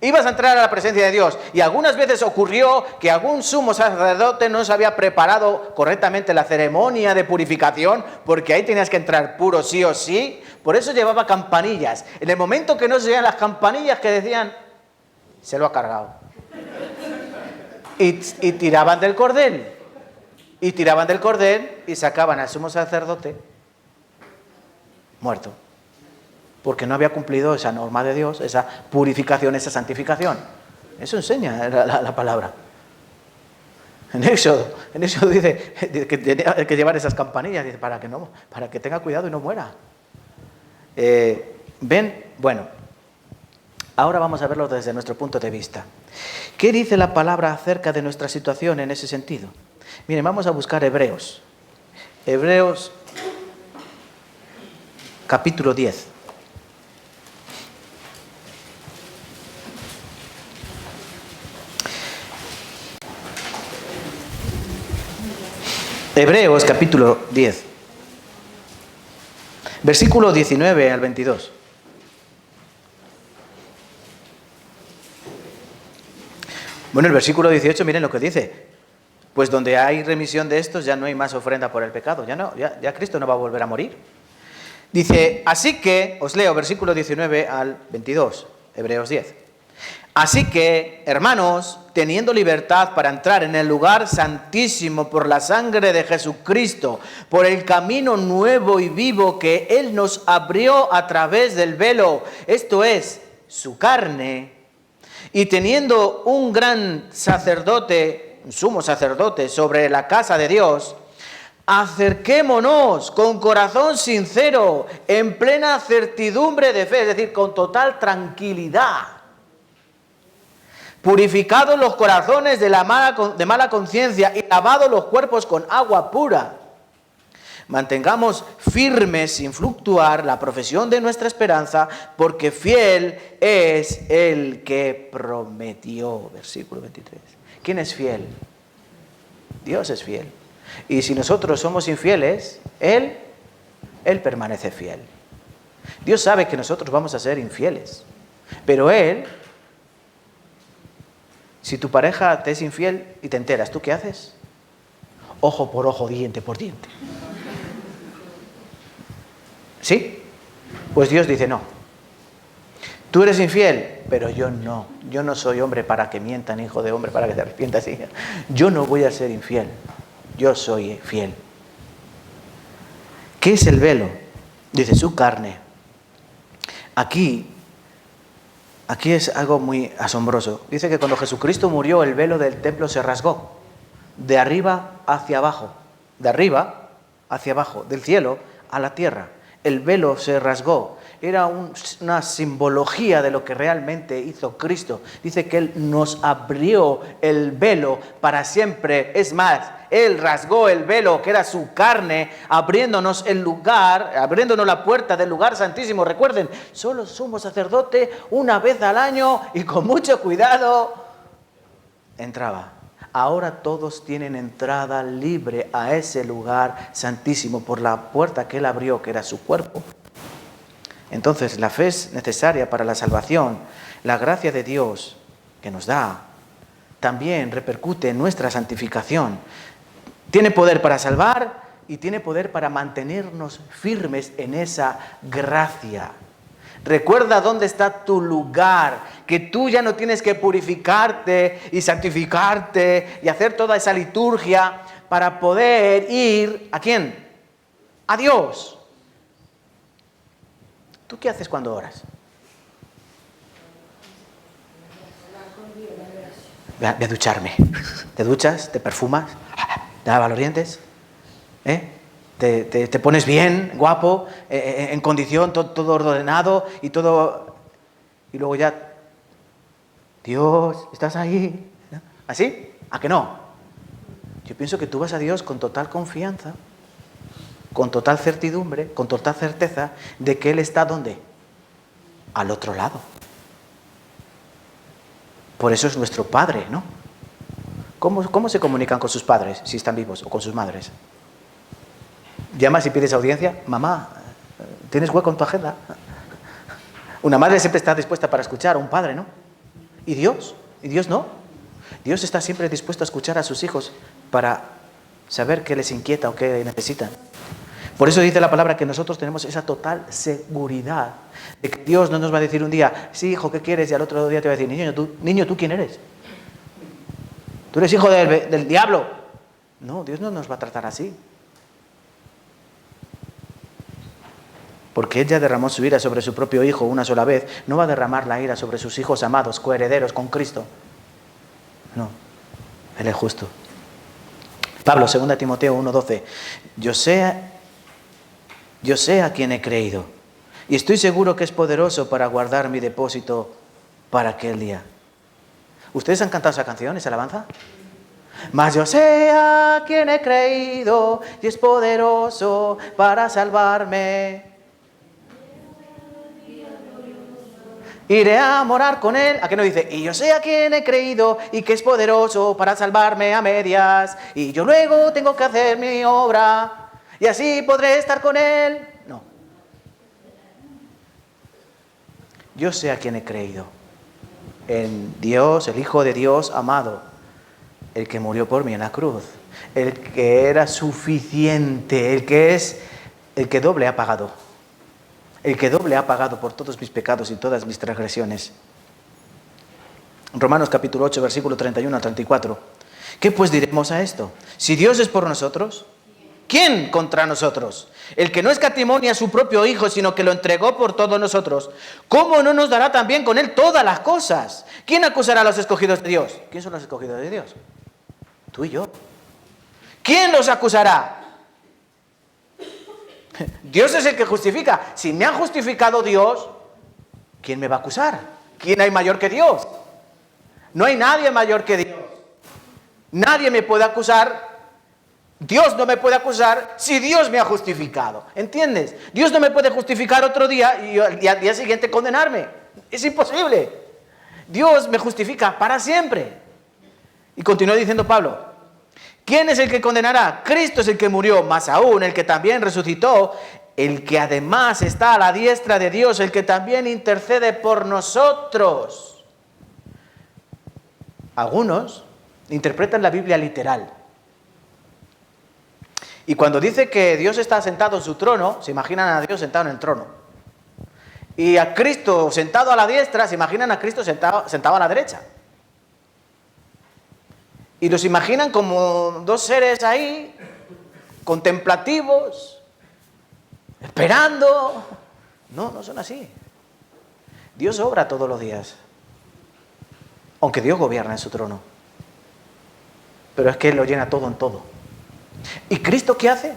Ibas a entrar a la presencia de Dios. Y algunas veces ocurrió que algún sumo sacerdote no se había preparado correctamente la ceremonia de purificación, porque ahí tenías que entrar puro sí o sí. Por eso llevaba campanillas. En el momento que no se oían las campanillas que decían, Se lo ha cargado. Y tiraban del cordel. Y tiraban del cordel y sacaban al sumo sacerdote muerto. Porque no había cumplido esa norma de Dios, esa purificación, esa santificación. Eso enseña la palabra. En Éxodo dice que tenía que llevar esas campanillas, dice, para que tenga cuidado y no muera. ¿Ven? Bueno, ahora vamos a verlo desde nuestro punto de vista. ¿Qué dice la palabra acerca de nuestra situación en ese sentido? Miren, vamos a buscar Hebreos. Hebreos, capítulo 10. Hebreos, capítulo 10. Versículo 19 al 22. Bueno, el versículo 18, miren lo que dice. Pues donde hay remisión de estos ya no hay más ofrenda por el pecado. Ya Cristo no va a volver a morir. Dice, así que, os leo versículo 19 al 22, Hebreos 10. Así que, hermanos, teniendo libertad para entrar en el lugar santísimo por la sangre de Jesucristo, por el camino nuevo y vivo que Él nos abrió a través del velo, esto es, su carne, y teniendo un gran sacerdote, un sumo sacerdote sobre la casa de Dios, acerquémonos con corazón sincero, en plena certidumbre de fe, es decir, con total tranquilidad, purificados los corazones de mala conciencia y lavados los cuerpos con agua pura. Mantengamos firmes sin fluctuar la profesión de nuestra esperanza, porque fiel es el que prometió. Versículo 23. ¿Quién es fiel? Dios es fiel. Y si nosotros somos infieles, Él permanece fiel. Dios sabe que nosotros vamos a ser infieles, pero Él, si tu pareja te es infiel y te enteras, ¿tú qué haces? Ojo por ojo, diente por diente. ¿Sí? Pues Dios dice, no. Tú eres infiel, pero yo no. Yo no soy hombre para que mientan, hijo de hombre para que te arrepientas. Yo no voy a ser infiel. Yo soy fiel. ¿Qué es el velo? Dice, su carne. Aquí es algo muy asombroso. Dice que cuando Jesucristo murió, el velo del templo se rasgó. De arriba hacia abajo. De arriba hacia abajo. Del cielo a la tierra. El velo se rasgó. Era una simbología de lo que realmente hizo Cristo. Dice que Él nos abrió el velo para siempre. Es más, Él rasgó el velo que era su carne, abriéndonos el lugar, abriéndonos la puerta del lugar santísimo. Recuerden, solo sumo sacerdote una vez al año y con mucho cuidado entraba. Ahora todos tienen entrada libre a ese lugar santísimo por la puerta que Él abrió, que era su cuerpo. Entonces, la fe es necesaria para la salvación. La gracia de Dios que nos da también repercute en nuestra santificación. Tiene poder para salvar y tiene poder para mantenernos firmes en esa gracia. Recuerda dónde está tu lugar, que tú ya no tienes que purificarte y santificarte y hacer toda esa liturgia para poder ir, ¿a quién? A Dios. ¿Tú qué haces cuando oras? Voy a ducharme. ¿Te duchas? ¿Te perfumas? ¿Te lavas los dientes? ¿Te pones bien, guapo, en condición, todo ordenado y todo? Y luego ya, Dios, ¿estás ahí? ¿Así? ¿A que no? Yo pienso que tú vas a Dios con total confianza, con total certidumbre, con total certeza de que Él está ¿dónde? Al otro lado. Por eso es nuestro Padre, ¿no? ¿Cómo se comunican con sus padres si están vivos o con sus madres? Llamas y pides audiencia. Mamá, ¿tienes hueco en tu agenda? Una madre siempre está dispuesta para escuchar a un padre, ¿no? ¿Y Dios? ¿Y Dios no? Dios está siempre dispuesto a escuchar a sus hijos para saber qué les inquieta o qué necesitan. Por eso dice la palabra que nosotros tenemos esa total seguridad de que Dios no nos va a decir un día, sí, hijo, ¿qué quieres? Y al otro día te va a decir, niño, ¿tú quién eres? ¿Tú eres hijo del diablo? No, Dios no nos va a tratar así. Porque Él ya derramó su ira sobre su propio Hijo una sola vez, no va a derramar la ira sobre sus hijos amados, coherederos con Cristo. No, Él es justo. Pablo, 2 Timoteo 1:12, yo sé a quién he creído y estoy seguro que es poderoso para guardar mi depósito para aquel día. ¿Ustedes han cantado esa canción, esa alabanza? Mas yo sé a quién he creído y es poderoso para salvarme. Iré a morar con Él. ¿A qué no dice? Y yo sé a quién he creído y que es poderoso para salvarme a medias. Y yo luego tengo que hacer mi obra y así podré estar con Él. No. Yo sé a quién he creído. En Dios, el Hijo de Dios amado. El que murió por mí en la cruz. El que era suficiente. El que doble ha pagado. El que doble ha pagado por todos mis pecados y todas mis transgresiones. Romanos capítulo 8, versículo 31 a 34. ¿Qué pues diremos a esto? Si Dios es por nosotros, ¿quién contra nosotros? El que no escatimó ni a su propio Hijo, sino que lo entregó por todos nosotros, ¿cómo no nos dará también con Él todas las cosas? ¿Quién acusará a los escogidos de Dios? ¿Quién son los escogidos de Dios? Tú y yo. ¿Quién los acusará? Dios es el que justifica. Si me ha justificado Dios, ¿quién me va a acusar? ¿Quién hay mayor que Dios? No hay nadie mayor que Dios. Nadie me puede acusar. Dios no me puede acusar si Dios me ha justificado. ¿Entiendes? Dios no me puede justificar otro día y al día siguiente condenarme. Es imposible. Dios me justifica para siempre. Y continúa diciendo Pablo, ¿quién es el que condenará? Cristo es el que murió, más aún el que también resucitó, el que además está a la diestra de Dios, el que también intercede por nosotros. Algunos interpretan la Biblia literal. Y cuando dice que Dios está sentado en su trono, se imaginan a Dios sentado en el trono. Y a Cristo sentado a la diestra, se imaginan a Cristo sentado a la derecha. Y los imaginan como dos seres ahí, contemplativos, esperando. No, no son así. Dios obra todos los días. Aunque Dios gobierna en su trono. Pero es que Él lo llena todo en todo. ¿Y Cristo qué hace?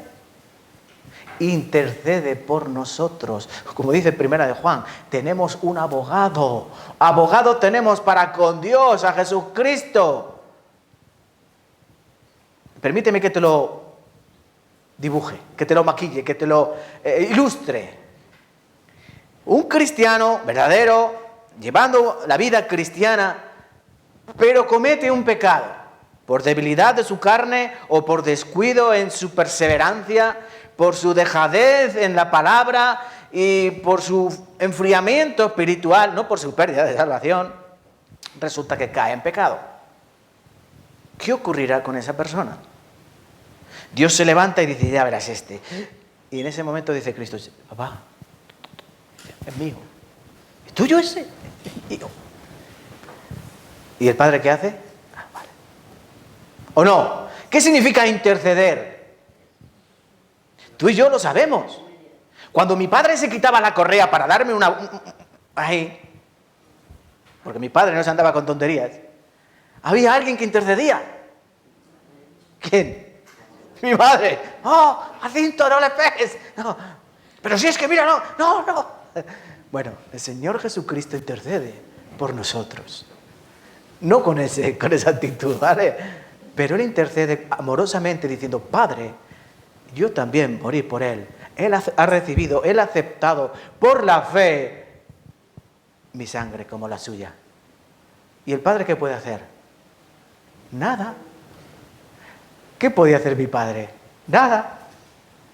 Intercede por nosotros. Como dice Primera de Juan, tenemos un abogado. Abogado tenemos para con Dios, a Jesucristo. Permíteme que te lo dibuje, que te lo maquille, que te lo ilustre. Un cristiano verdadero, llevando la vida cristiana, pero comete un pecado, por debilidad de su carne o por descuido en su perseverancia, por su dejadez en la palabra y por su enfriamiento espiritual, no por su pérdida de salvación, resulta que cae en pecado. ¿Qué ocurrirá con esa persona? Dios se levanta y dice, ya verás este. Y en ese momento dice Cristo, papá, es mío. ¿Es tuyo ese? Es mío. ¿Y el Padre qué hace? Ah, vale. ¿O no? ¿Qué significa interceder? Tú y yo lo sabemos. Cuando mi padre se quitaba la correa para darme ahí, porque mi padre no se andaba con tonterías, había alguien que intercedía. ¿Quién? Mi madre. ¡Oh, Jacinto, no le pegues! No. Pero si es que mira, no. Bueno, el Señor Jesucristo intercede por nosotros. No con esa actitud, ¿vale? Pero Él intercede amorosamente diciendo, Padre, yo también morí por Él. Él ha recibido, Él ha aceptado por la fe mi sangre como la suya. ¿Y el Padre qué puede hacer? Nada. ¿Qué podía hacer mi padre? Nada.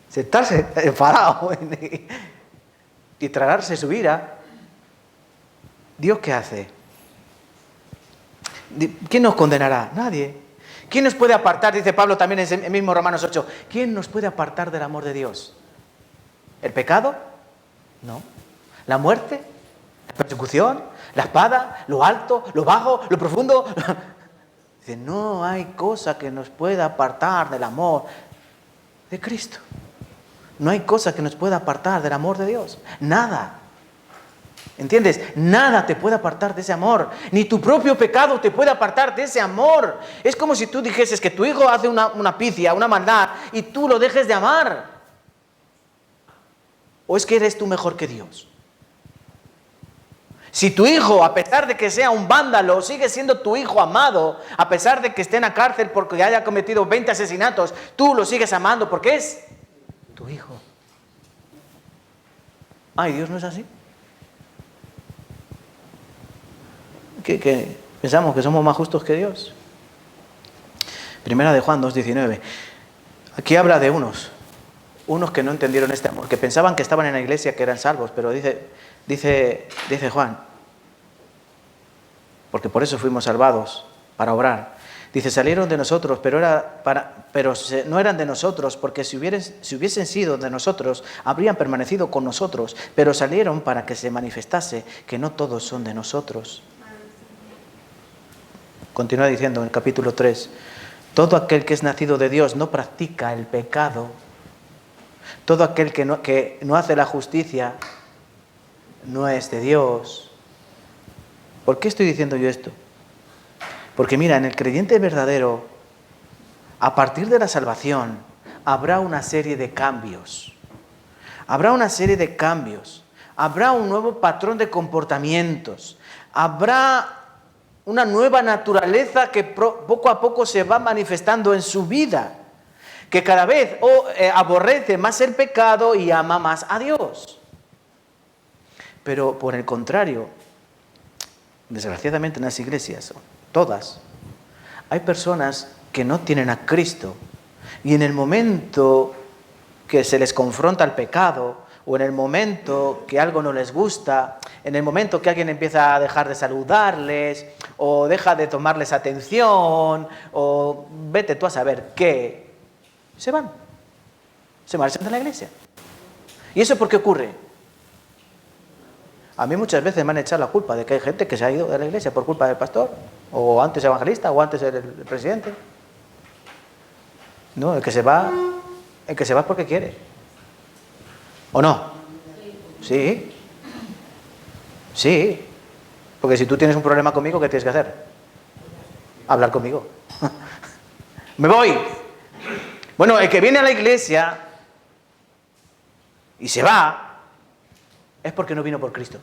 Sentarse enfadado y tragarse su ira. ¿Dios qué hace? ¿Quién nos condenará? Nadie. ¿Quién nos puede apartar? Dice Pablo también en el mismo Romanos 8. ¿Quién nos puede apartar del amor de Dios? ¿El pecado? No. ¿La muerte? ¿La persecución? ¿La espada? ¿Lo alto? ¿Lo bajo? ¿Lo profundo? Dice, no hay cosa que nos pueda apartar del amor de Cristo. No hay cosa que nos pueda apartar del amor de Dios. Nada. ¿Entiendes? Nada te puede apartar de ese amor. Ni tu propio pecado te puede apartar de ese amor. Es como si tú dijeses que tu hijo hace una picia, una maldad, y tú lo dejes de amar. ¿O es que eres tú mejor que Dios? Si tu hijo, a pesar de que sea un vándalo, sigue siendo tu hijo amado, a pesar de que esté en la cárcel porque haya cometido 20 asesinatos, tú lo sigues amando porque es tu hijo. Ay, Dios no es así. ¿Qué pensamos que somos más justos que Dios? Primera de Juan 2:19. Aquí habla de unos que no entendieron este amor, que pensaban que estaban en la iglesia, que eran salvos, pero dice Juan, porque por eso fuimos salvados, para obrar. Dice, salieron de nosotros, pero no eran de nosotros, porque si hubiesen sido de nosotros, habrían permanecido con nosotros, pero salieron para que se manifestase que no todos son de nosotros. Continúa diciendo en el capítulo 3, todo aquel que es nacido de Dios no practica el pecado. Todo aquel que no hace la justicia no es de Dios. ¿Por qué estoy diciendo yo esto? Porque mira, en el creyente verdadero, a partir de la salvación, habrá una serie de cambios. Habrá una serie de cambios. Habrá un nuevo patrón de comportamientos. Habrá una nueva naturaleza que poco a poco se va manifestando en su vida. Que cada vez aborrece más el pecado y ama más a Dios. Pero por el contrario, desgraciadamente en las iglesias, todas, hay personas que no tienen a Cristo y en el momento que se les confronta el pecado o en el momento que algo no les gusta, en el momento que alguien empieza a dejar de saludarles o deja de tomarles atención o vete tú a saber qué, se van, se marchan de la iglesia. ¿Y eso por qué ocurre? A mí muchas veces me han echado la culpa de que hay gente que se ha ido de la iglesia por culpa del pastor, o antes evangelista, o antes el presidente. No, el que se va es porque quiere. ¿O no? Sí. Sí. Porque si tú tienes un problema conmigo, ¿qué tienes que hacer? Hablar conmigo. ¡Me voy! Bueno, el que viene a la iglesia y se va, es porque no vino por Cristo.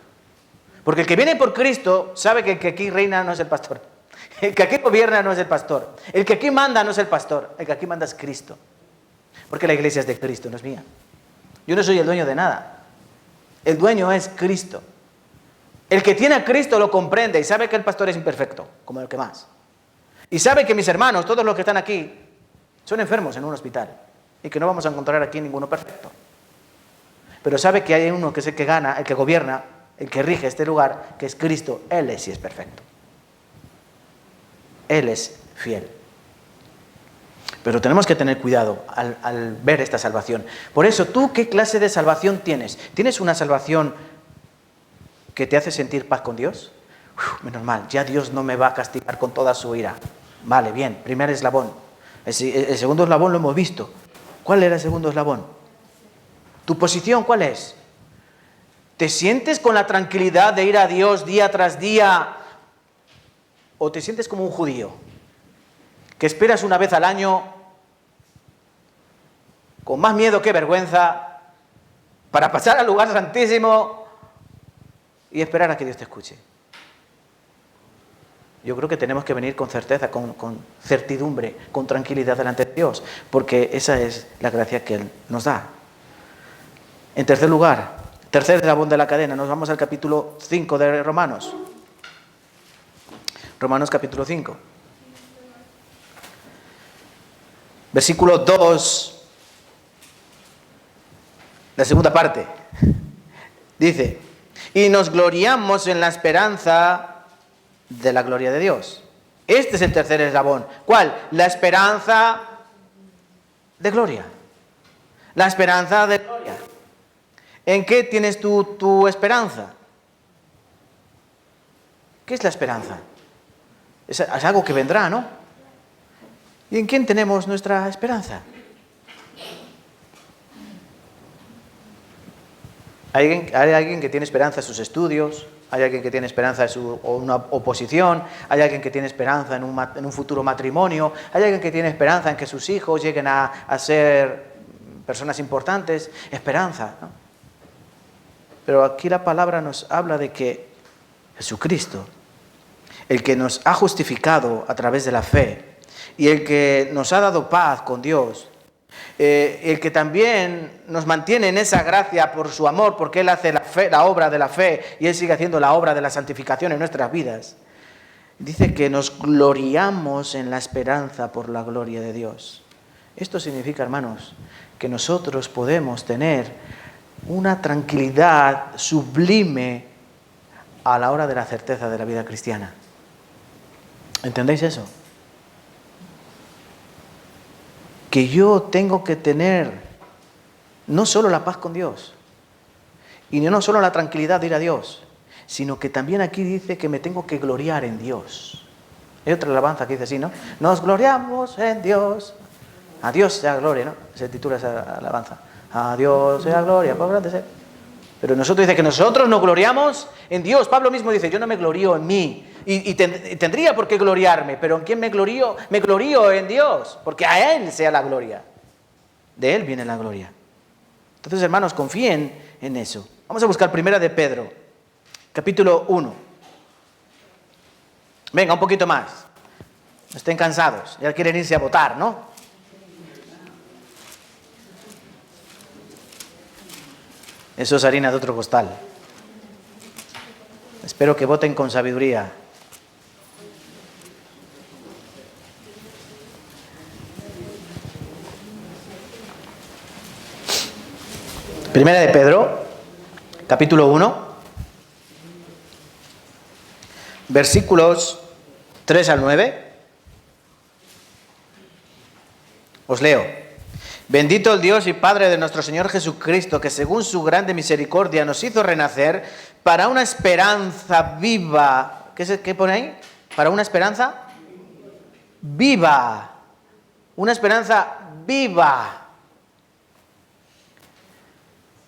Porque el que viene por Cristo sabe que el que aquí reina no es el pastor. El que aquí gobierna no es el pastor. El que aquí manda no es el pastor. El que aquí manda es Cristo. Porque la iglesia es de Cristo, no es mía. Yo no soy el dueño de nada. El dueño es Cristo. El que tiene a Cristo lo comprende y sabe que el pastor es imperfecto, como el que más. Y sabe que mis hermanos, todos los que están aquí, son enfermos en un hospital. Y que no vamos a encontrar aquí ninguno perfecto. Pero sabe que hay uno que es el que gana, el que gobierna, el que rige este lugar, que es Cristo. Él sí es perfecto. Él es fiel. Pero tenemos que tener cuidado al ver esta salvación. Por eso, ¿tú qué clase de salvación tienes? ¿Tienes una salvación que te hace sentir paz con Dios? Menos mal, ya Dios no me va a castigar con toda su ira. Vale, bien, primer eslabón. El segundo eslabón lo hemos visto. ¿Cuál era el segundo eslabón? ¿Tu posición cuál es? ¿Te sientes con la tranquilidad de ir a Dios día tras día? ¿O te sientes como un judío? Que esperas una vez al año, con más miedo que vergüenza, para pasar al lugar santísimo y esperar a que Dios te escuche. Yo creo que tenemos que venir con certeza, con certidumbre, con tranquilidad delante de Dios, porque esa es la gracia que Él nos da. En tercer lugar, tercer eslabón de la cadena, nos vamos al capítulo 5 de Romanos. Romanos capítulo 5. Versículo 2, la segunda parte. Dice, y nos gloriamos en la esperanza de la gloria de Dios. Este es el tercer eslabón. ¿Cuál? La esperanza de gloria. La esperanza de gloria. ¿En qué tienes tu esperanza? ¿Qué es la esperanza? Es algo que vendrá, ¿no? ¿Y en quién tenemos nuestra esperanza? Hay alguien que tiene esperanza en sus estudios, hay alguien que tiene esperanza en una oposición, hay alguien que tiene esperanza en un futuro matrimonio, hay alguien que tiene esperanza en que sus hijos lleguen a ser personas importantes. Esperanza, ¿no? Pero aquí la palabra nos habla de que Jesucristo, el que nos ha justificado a través de la fe y el que nos ha dado paz con Dios, el que también nos mantiene en esa gracia por su amor, porque Él hace la obra de la fe y Él sigue haciendo la obra de la santificación en nuestras vidas, dice que nos gloriamos en la esperanza por la gloria de Dios. Esto significa, hermanos, que nosotros podemos tener una tranquilidad sublime a la hora de la certeza de la vida cristiana. ¿Entendéis eso? Que yo tengo que tener no solo la paz con Dios y no solo la tranquilidad de ir a Dios, sino que también aquí dice que me tengo que gloriar en Dios. Hay otra alabanza que dice así, ¿no? Nos gloriamos en Dios. A Dios sea gloria, ¿no? Se titula esa alabanza. A Dios sea gloria, por grande ser. Pero nosotros dice que nosotros nos gloriamos en Dios. Pablo mismo dice, yo no me glorío en mí. Y tendría por qué gloriarme, pero ¿en quién me glorío? Me glorío en Dios, porque a Él sea la gloria. De Él viene la gloria. Entonces, hermanos, confíen en eso. Vamos a buscar primera de Pedro, capítulo 1. Venga, un poquito más. No estén cansados, ya quieren irse a votar, ¿no? Eso es harina de otro costal. Espero que voten con sabiduría. Primera de Pedro, capítulo 1, versículos 3 al 9. Os leo. Bendito el Dios y Padre de nuestro Señor Jesucristo, que según su grande misericordia nos hizo renacer para una esperanza viva. ¿Qué pone ahí? ¿Para una esperanza? Viva. Una esperanza viva.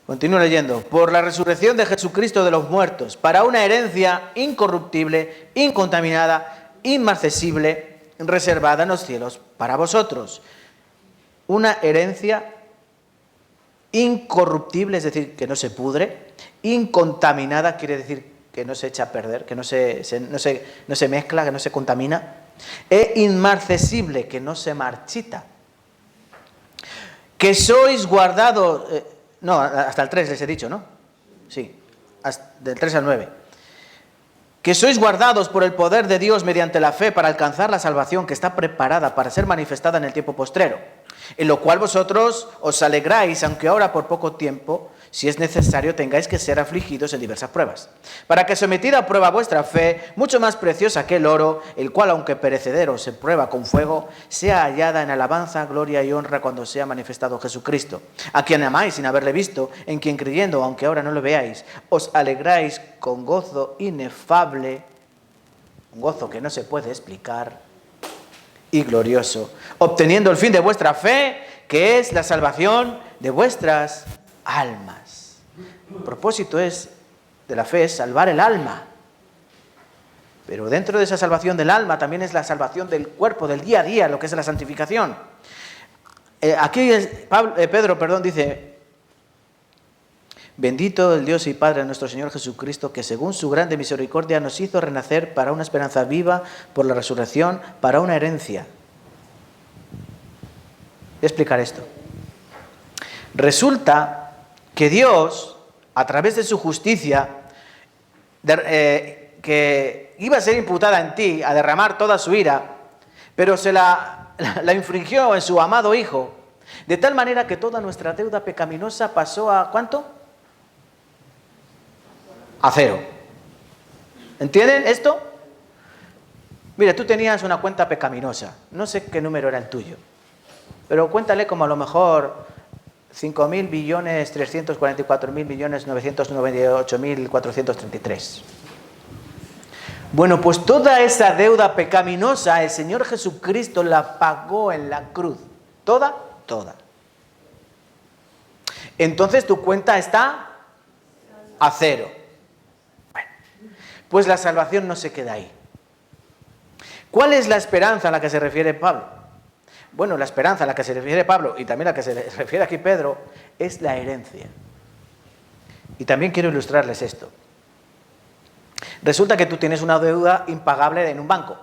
Continúo leyendo. Por la resurrección de Jesucristo de los muertos, para una herencia incorruptible, incontaminada, inmarcesible, reservada en los cielos para vosotros. Una herencia incorruptible, es decir, que no se pudre. Incontaminada quiere decir que no se echa a perder, que no se mezcla, que no se contamina. E inmarcesible, que no se marchita. Que sois guardados... no, hasta el 3 les he dicho, ¿no? Sí, del 3 al 9. Que sois guardados por el poder de Dios mediante la fe para alcanzar la salvación que está preparada para ser manifestada en el tiempo postrero, en lo cual vosotros os alegráis, aunque ahora por poco tiempo, si es necesario, tengáis que ser afligidos en diversas pruebas, para que sometida a prueba vuestra fe, mucho más preciosa que el oro, el cual aunque perecedero se prueba con fuego, sea hallada en alabanza, gloria y honra cuando sea manifestado Jesucristo, a quien amáis sin haberle visto, en quien creyendo, aunque ahora no lo veáis, os alegráis con gozo inefable, un gozo que no se puede explicar, y glorioso, obteniendo el fin de vuestra fe, que es la salvación de vuestras almas. El propósito de la fe es salvar el alma. Pero dentro de esa salvación del alma también es la salvación del cuerpo, del día a día, lo que es la santificación. Aquí Pedro dice: bendito el Dios y Padre de nuestro Señor Jesucristo, que según su grande misericordia nos hizo renacer para una esperanza viva por la resurrección, para una herencia. Voy a explicar esto. Resulta que Dios, a través de su justicia, que iba a ser imputada en ti, a derramar toda su ira, pero se la infringió en su amado Hijo, de tal manera que toda nuestra deuda pecaminosa pasó a ¿cuánto? A 0. ¿Entienden esto? Mira, tú tenías una cuenta pecaminosa, no sé qué número era el tuyo, pero cuéntale como a lo mejor 5.344.998.433. Bueno, pues toda esa deuda pecaminosa el Señor Jesucristo la pagó en la cruz. Toda. Entonces tu cuenta está a cero. Bueno, pues la salvación no se queda ahí. ¿Cuál es la esperanza a la que se refiere Pablo? Bueno, la esperanza a la que se refiere Pablo y también a la que se refiere aquí Pedro es la herencia. Y también quiero ilustrarles esto. Resulta que tú tienes una deuda impagable en un banco.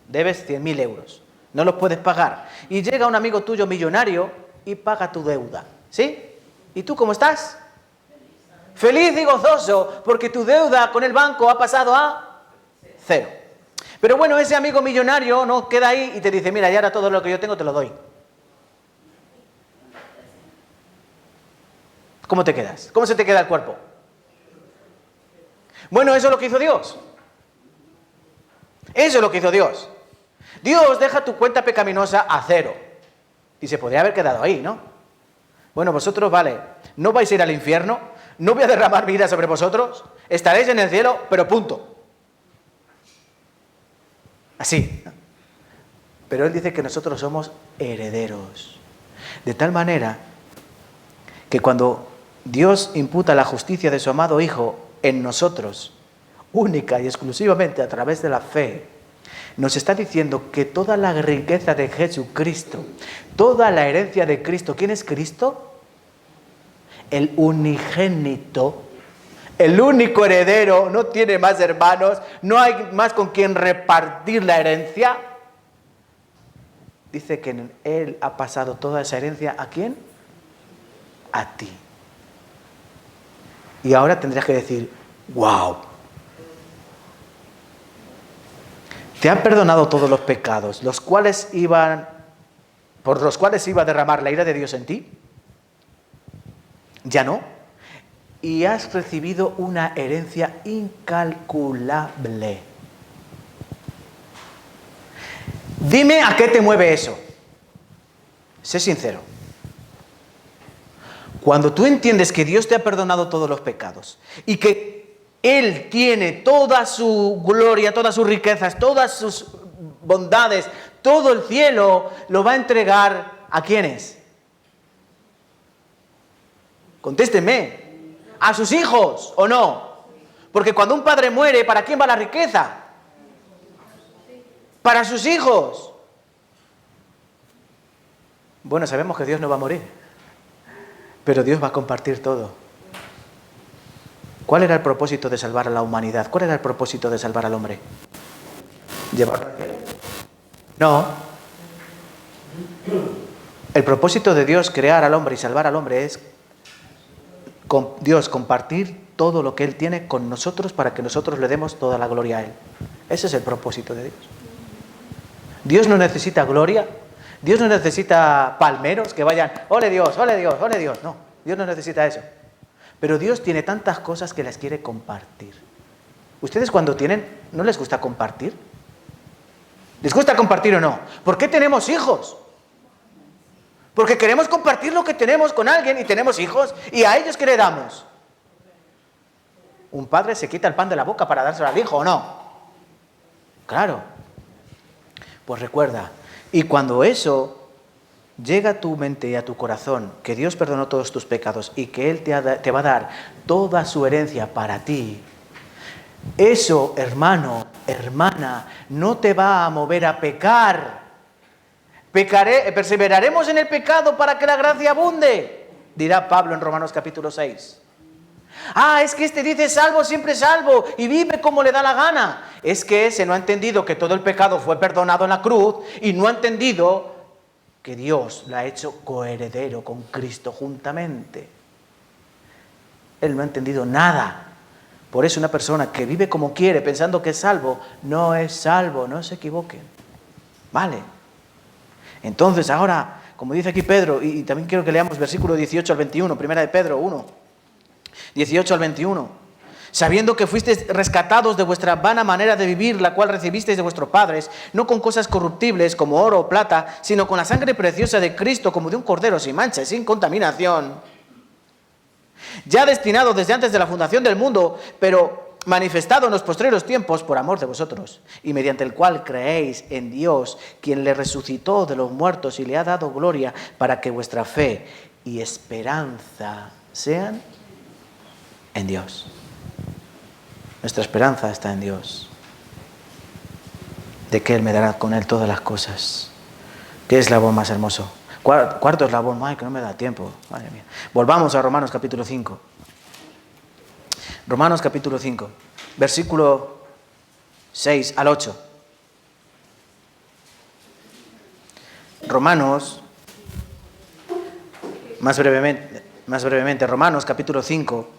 Debes 100.000 euros. No los puedes pagar. Y llega un amigo tuyo millonario y paga tu deuda. ¿Sí? ¿Y tú cómo estás? Feliz y gozoso, porque tu deuda con el banco ha pasado a cero. Pero bueno, ese amigo millonario no queda ahí y te dice, mira, ya ahora todo lo que yo tengo te lo doy. ¿Cómo te quedas? ¿Cómo se te queda el cuerpo? Bueno, eso es lo que hizo Dios. Eso es lo que hizo Dios. Dios deja tu cuenta pecaminosa a cero. Y se podría haber quedado ahí, ¿no? Bueno, vosotros, vale, no vais a ir al infierno, no voy a derramar mi ira sobre vosotros, estaréis en el cielo, pero punto. Así. Pero Él dice que nosotros somos herederos. De tal manera que cuando Dios imputa la justicia de su amado Hijo en nosotros, única y exclusivamente a través de la fe, nos está diciendo que toda la riqueza de Jesucristo, toda la herencia de Cristo, ¿quién es Cristo? El unigénito, el único heredero, no tiene más hermanos, no hay más con quien repartir la herencia. Dice que en Él ha pasado toda esa herencia, ¿a quién? A ti. Y ahora tendrías que decir, ¡wow! Te han perdonado todos los pecados, por los cuales iba a derramar la ira de Dios en ti. Ya no. Y has recibido una herencia incalculable. Dime a qué te mueve eso. Sé sincero. Cuando tú entiendes que Dios te ha perdonado todos los pecados y que Él tiene toda su gloria, todas sus riquezas, todas sus bondades, todo el cielo lo va a entregar ¿a quiénes? Contésteme. ¿A sus hijos o no? Porque cuando un padre muere, ¿para quién va la riqueza? Para sus hijos. Bueno, sabemos que Dios no va a morir, pero Dios va a compartir todo. ¿Cuál era el propósito de salvar a la humanidad? ¿Cuál era el propósito de salvar al hombre? ¿Llevarlo al cielo? No. El propósito de Dios crear al hombre y salvar al hombre es con Dios compartir todo lo que Él tiene con nosotros para que nosotros le demos toda la gloria a Él. Ese es el propósito de Dios. Dios no necesita gloria. Dios no necesita palmeros que vayan, ole Dios, ole Dios, ole Dios. No, Dios no necesita eso. Pero Dios tiene tantas cosas que las quiere compartir. ¿Ustedes cuando tienen, no les gusta compartir? ¿Les gusta compartir o no? ¿Por qué tenemos hijos? Porque queremos compartir lo que tenemos con alguien y tenemos hijos. ¿Y a ellos qué le damos? ¿Un padre se quita el pan de la boca para dárselo al hijo o no? Claro. Pues recuerda, y cuando eso llega a tu mente y a tu corazón, que Dios perdonó todos tus pecados y que Él te va a dar toda su herencia para ti, eso, hermano, hermana, no te va a mover a pecar. Perseveraremos en el pecado para que la gracia abunde, dirá Pablo en Romanos capítulo 6. Es que este dice salvo, siempre salvo, y vive como le da la gana. Es que ese no ha entendido que todo el pecado fue perdonado en la cruz y no ha entendido que Dios la ha hecho coheredero con Cristo juntamente. Él no ha entendido nada. Por eso una persona que vive como quiere, pensando que es salvo, no es salvo, no se equivoquen. ¿Vale? Entonces ahora, como dice aquí Pedro, y también quiero que leamos versículo 18 al 21, primera de Pedro 1, 18 al 21. sabiendo que fuisteis rescatados de vuestra vana manera de vivir, la cual recibisteis de vuestros padres, no con cosas corruptibles como oro o plata, sino con la sangre preciosa de Cristo, como de un cordero sin mancha y sin contaminación, ya destinado desde antes de la fundación del mundo, pero manifestado en los postreros tiempos por amor de vosotros, y mediante el cual creéis en Dios, quien le resucitó de los muertos y le ha dado gloria, para que vuestra fe y esperanza sean en Dios. Nuestra esperanza está en Dios, de que Él me dará con Él todas las cosas. ¿Qué eslabón más hermoso? Cuarto eslabón, ay, que no me da tiempo, madre mía. Volvamos a Romanos capítulo 5. Romanos capítulo 5, versículo 6 al 8. Romanos, más brevemente, Romanos capítulo 5.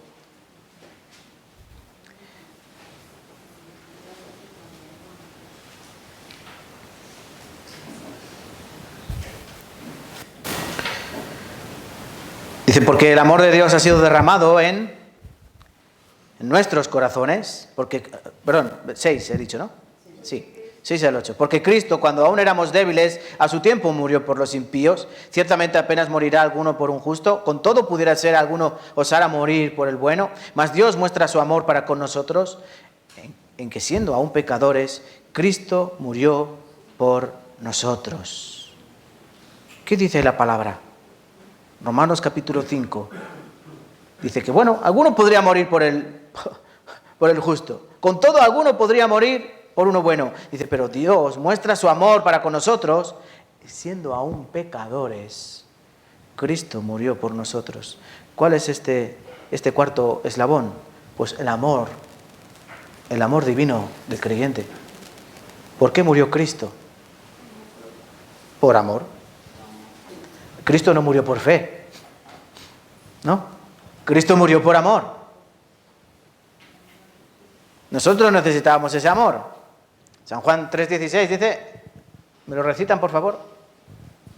Dice, porque el amor de Dios ha sido derramado en nuestros corazones, perdón, 6 he dicho, ¿no? Sí, 6 al 8. Porque Cristo, cuando aún éramos débiles, a su tiempo murió por los impíos. Ciertamente apenas morirá alguno por un justo. Con todo pudiera ser alguno osara morir por el bueno. Mas Dios muestra su amor para con nosotros, en que siendo aún pecadores, Cristo murió por nosotros. ¿Qué dice la palabra? Romanos capítulo 5. Dice que, bueno, alguno podría morir por el justo. Con todo, alguno podría morir por uno bueno. Dice, pero Dios muestra su amor para con nosotros, siendo aún pecadores, Cristo murió por nosotros. ¿Cuál es este cuarto eslabón? Pues el amor divino del creyente. ¿Por qué murió Cristo? Por amor. Cristo no murió por fe, ¿no? Cristo murió por amor. Nosotros necesitábamos ese amor. San Juan 3,16 dice, ¿me lo recitan por favor?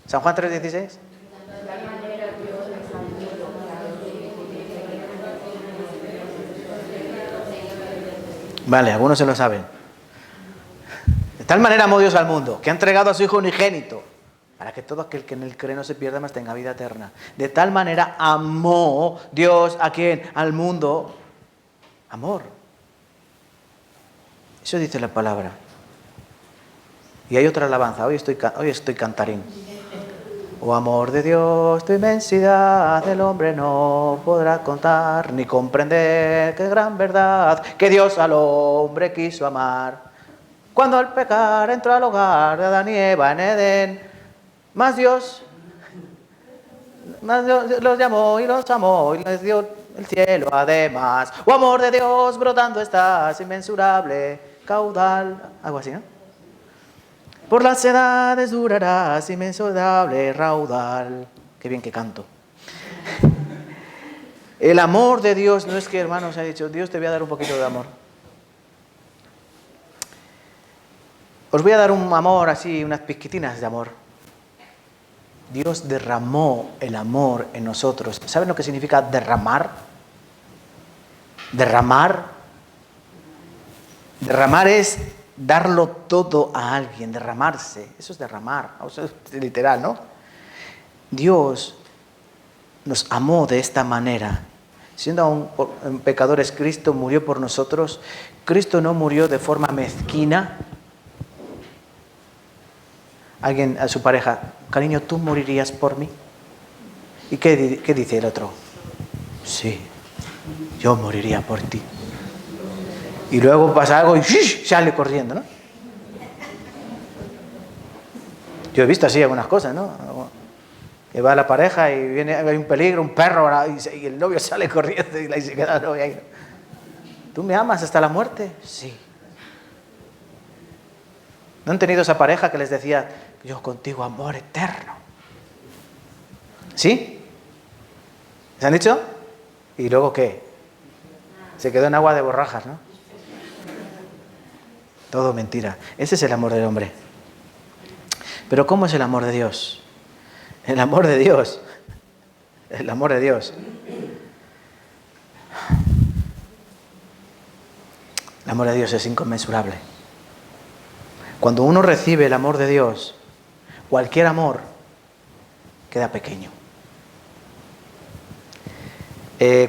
San Juan 3,16. Vale, algunos se lo saben. De tal manera amó Dios al mundo, que ha entregado a su Hijo unigénito, para que todo aquel que en él cree no se pierda, mas tenga vida eterna. De tal manera amó Dios ¿a quién? Al mundo. Amor. Eso dice la palabra. Y hay otra alabanza. Hoy estoy cantarín. Oh amor de Dios, tu inmensidad el hombre no podrá contar ni comprender. Qué gran verdad que Dios al hombre quiso amar. Cuando al pecar entró al hogar de Adán y Eva en Edén, Más Dios los llamó y los amó y les dio el cielo además. Oh amor de Dios, brotando estás, inmensurable caudal. Algo así, ¿no? Por las edades durarás, inmensurable raudal. Qué bien que canto. El amor de Dios, no es que hermanos ha dicho, Dios te voy a dar un poquito de amor. Os voy a dar un amor así, unas pizquitinas de amor. Dios derramó el amor en nosotros. ¿Saben lo que significa derramar? Derramar. Derramar es darlo todo a alguien, derramarse. Eso es derramar, eso es literal, ¿no? Dios nos amó de esta manera. Siendo aún pecadores, Cristo murió por nosotros. Cristo no murió de forma mezquina. Alguien a su pareja, cariño, ¿tú morirías por mí? ¿Y qué dice el otro? Sí, yo moriría por ti. Y luego pasa algo y sale corriendo, ¿no? Yo he visto así algunas cosas, ¿no? Que va la pareja y viene, hay un peligro, un perro, y el novio sale corriendo y se queda la novia ahí. ¿Tú me amas hasta la muerte? Sí. ¿No han tenido esa pareja que les decía, yo contigo amor eterno? ¿Sí? ¿Les han dicho? ¿Y luego qué? Se quedó en agua de borrajas, ¿no? Todo mentira. Ese es el amor del hombre. Pero ¿cómo es el amor de Dios? El amor de Dios. El amor de Dios. El amor de Dios es inconmensurable. Cuando uno recibe el amor de Dios, cualquier amor queda pequeño.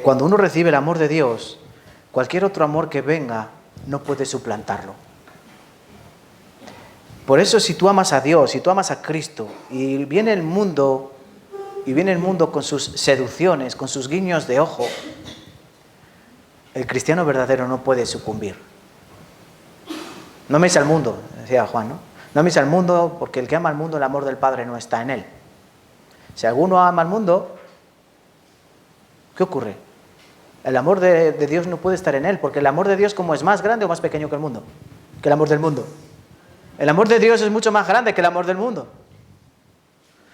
Cuando uno recibe el amor de Dios, cualquier otro amor que venga no puede suplantarlo. Por eso, si tú amas a Dios, si tú amas a Cristo, y viene el mundo con sus seducciones, con sus guiños de ojo, el cristiano verdadero no puede sucumbir. No améis al mundo, decía Juan, ¿no? No améis al mundo, porque el que ama al mundo, el amor del Padre no está en él. Si alguno ama al mundo, ¿qué ocurre? El amor de Dios no puede estar en él, porque el amor de Dios, ¿cómo es? ¿Más grande o más pequeño que el mundo? Que el amor del mundo. El amor de Dios es mucho más grande que el amor del mundo.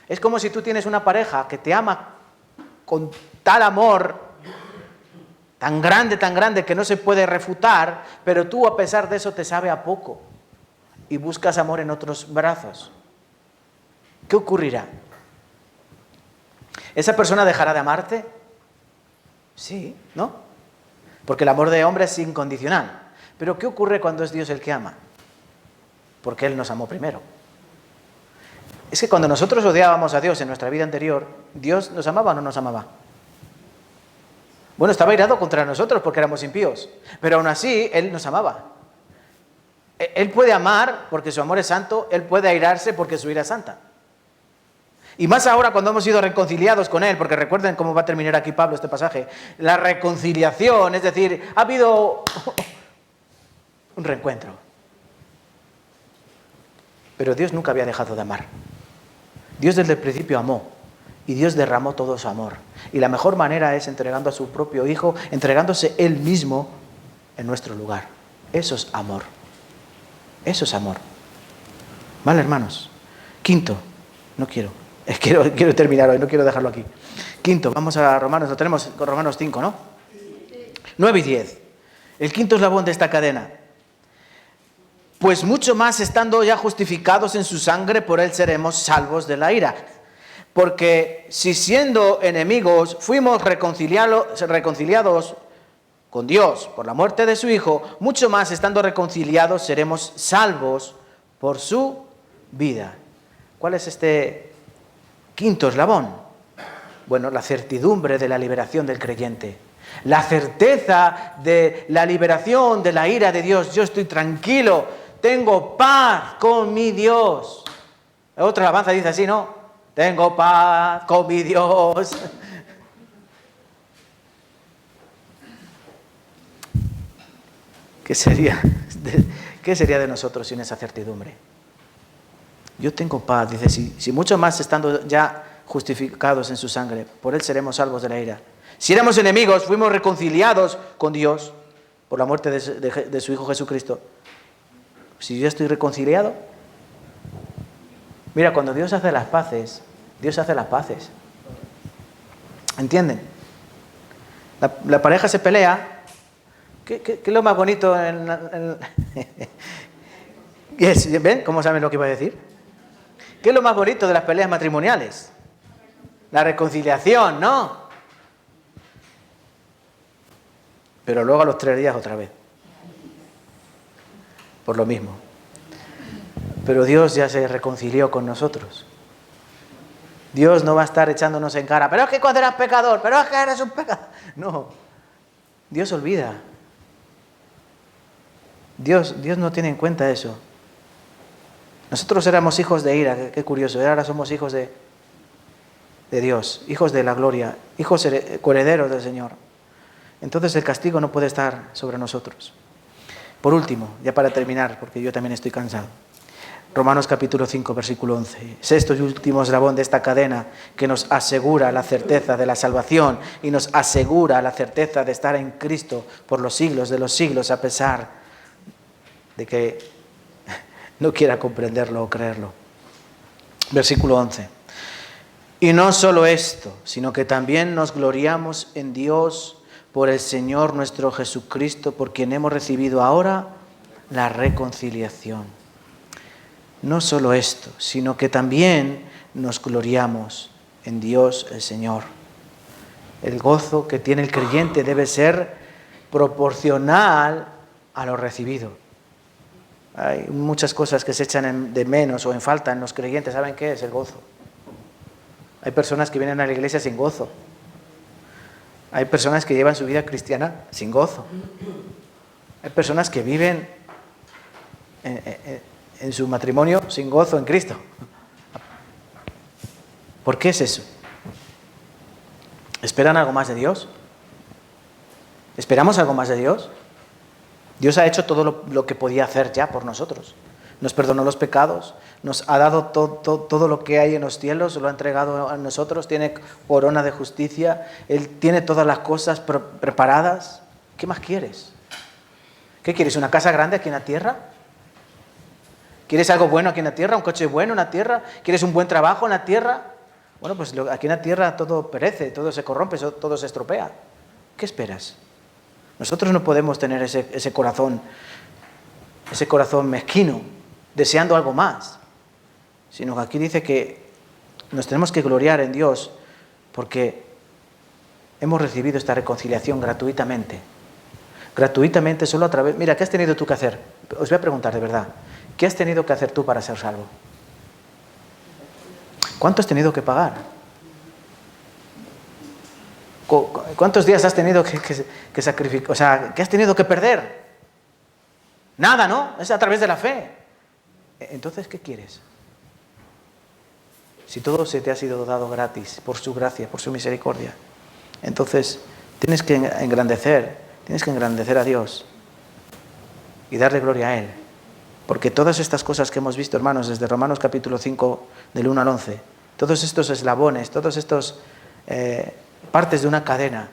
Es como si tú tienes una pareja que te ama con tal amor, tan grande, que no se puede refutar, pero tú a pesar de eso te sabe a poco y buscas amor en otros brazos. ¿Qué ocurrirá? ¿Esa persona dejará de amarte? Sí, ¿no? Porque el amor de hombre es incondicional. Pero ¿qué ocurre cuando es Dios el que ama? Porque Él nos amó primero. Es que cuando nosotros odiábamos a Dios en nuestra vida anterior, ¿Dios nos amaba o no nos amaba? Bueno, estaba airado contra nosotros porque éramos impíos, pero aún así Él nos amaba. Él puede amar porque su amor es santo, Él puede airarse porque su ira es santa. Y más ahora cuando hemos sido reconciliados con Él, porque recuerden cómo va a terminar aquí Pablo este pasaje, la reconciliación, es decir, ha habido un reencuentro. Pero Dios nunca había dejado de amar. Dios desde el principio amó y Dios derramó todo su amor. Y la mejor manera es entregando a su propio Hijo, entregándose Él mismo en nuestro lugar. Eso es amor. Eso es amor. ¿Vale, hermanos? Quinto, quiero terminar hoy, no quiero dejarlo aquí. Quinto, vamos a Romanos, lo tenemos con Romanos 5, ¿no? 9 y 10. El quinto eslabón de esta cadena. Pues mucho más estando ya justificados en su sangre, por Él seremos salvos de la ira. Porque si siendo enemigos fuimos reconciliados con Dios por la muerte de su Hijo, mucho más estando reconciliados seremos salvos por su vida. ¿Cuál es este quinto eslabón? Bueno, la certidumbre de la liberación del creyente. La certeza de la liberación de la ira de Dios. Yo estoy tranquilo, tengo paz con mi Dios. Otra alabanza dice así, ¿no? Tengo paz con mi Dios. ¿Qué sería de nosotros sin esa certidumbre? Yo tengo paz, dice, si mucho más estando ya justificados en su sangre, por Él seremos salvos de la ira. Si éramos enemigos, fuimos reconciliados con Dios por la muerte de su Hijo Jesucristo. Si yo estoy reconciliado, mira, cuando Dios hace las paces, Dios hace las paces. ¿Entienden? La pareja se pelea. ¿Qué es lo más bonito ¿Ven cómo saben lo que iba a decir? ¿Qué es lo más bonito de las peleas matrimoniales? La reconciliación, ¿no? Pero luego a los 3 días otra vez. Por lo mismo. Pero Dios ya se reconcilió con nosotros. Dios no va a estar echándonos en cara, pero es que cuando eras pecador, pero es que eres un pecador. No, Dios olvida. Dios no tiene en cuenta eso. Nosotros éramos hijos de ira, qué curioso, ahora somos hijos de Dios, hijos de la gloria, hijos coherederos del Señor. Entonces el castigo no puede estar sobre nosotros. Por último, ya para terminar, porque yo también estoy cansado. Romanos capítulo 5, versículo 11. Sexto y último eslabón de esta cadena que nos asegura la certeza de la salvación y nos asegura la certeza de estar en Cristo por los siglos de los siglos, a pesar de que no quiera comprenderlo o creerlo. Versículo 11. Y no solo esto, sino que también nos gloriamos en Dios por el Señor nuestro Jesucristo, por quien hemos recibido ahora la reconciliación. No solo esto, sino que también nos gloriamos en Dios el Señor. El gozo que tiene el creyente debe ser proporcional a lo recibido. Hay muchas cosas que se echan de menos o en falta en los creyentes. ¿Saben qué es? El gozo. Hay personas que vienen a la iglesia sin gozo. Hay personas que llevan su vida cristiana sin gozo. Hay personas que viven en su matrimonio sin gozo en Cristo. ¿Por qué es eso? ¿Esperan algo más de Dios? ¿Esperamos algo más de Dios? Dios ha hecho todo lo que podía hacer ya por nosotros. Nos perdonó los pecados, nos ha dado todo lo que hay en los cielos, lo ha entregado a nosotros, tiene corona de justicia, Él tiene todas las cosas preparadas. ¿Qué más quieres? ¿Qué quieres? ¿Una casa grande aquí en la tierra? ¿Quieres algo bueno aquí en la tierra? ¿Un coche bueno en la tierra? ¿Quieres un buen trabajo en la tierra? Bueno, pues aquí en la tierra todo perece, todo se corrompe, todo se estropea. ¿Qué esperas? Nosotros no podemos tener ese corazón mezquino, deseando algo más, sino que aquí dice que nos tenemos que gloriar en Dios porque hemos recibido esta reconciliación gratuitamente. Gratuitamente, solo a través... Mira, ¿qué has tenido tú que hacer? Os voy a preguntar de verdad. ¿Qué has tenido que hacer tú para ser salvo? ¿Cuánto has tenido que pagar? ¿Cuántos días has tenido que sacrificar? O sea, ¿qué has tenido que perder? Nada, ¿no? Es a través de la fe. Entonces, ¿qué quieres? Si todo se te ha sido dado gratis, por su gracia, por su misericordia, entonces tienes que engrandecer a Dios y darle gloria a Él. Porque todas estas cosas que hemos visto, hermanos, desde Romanos capítulo 5, del 1 al 11, todos estos eslabones, todos estos partes de una cadena,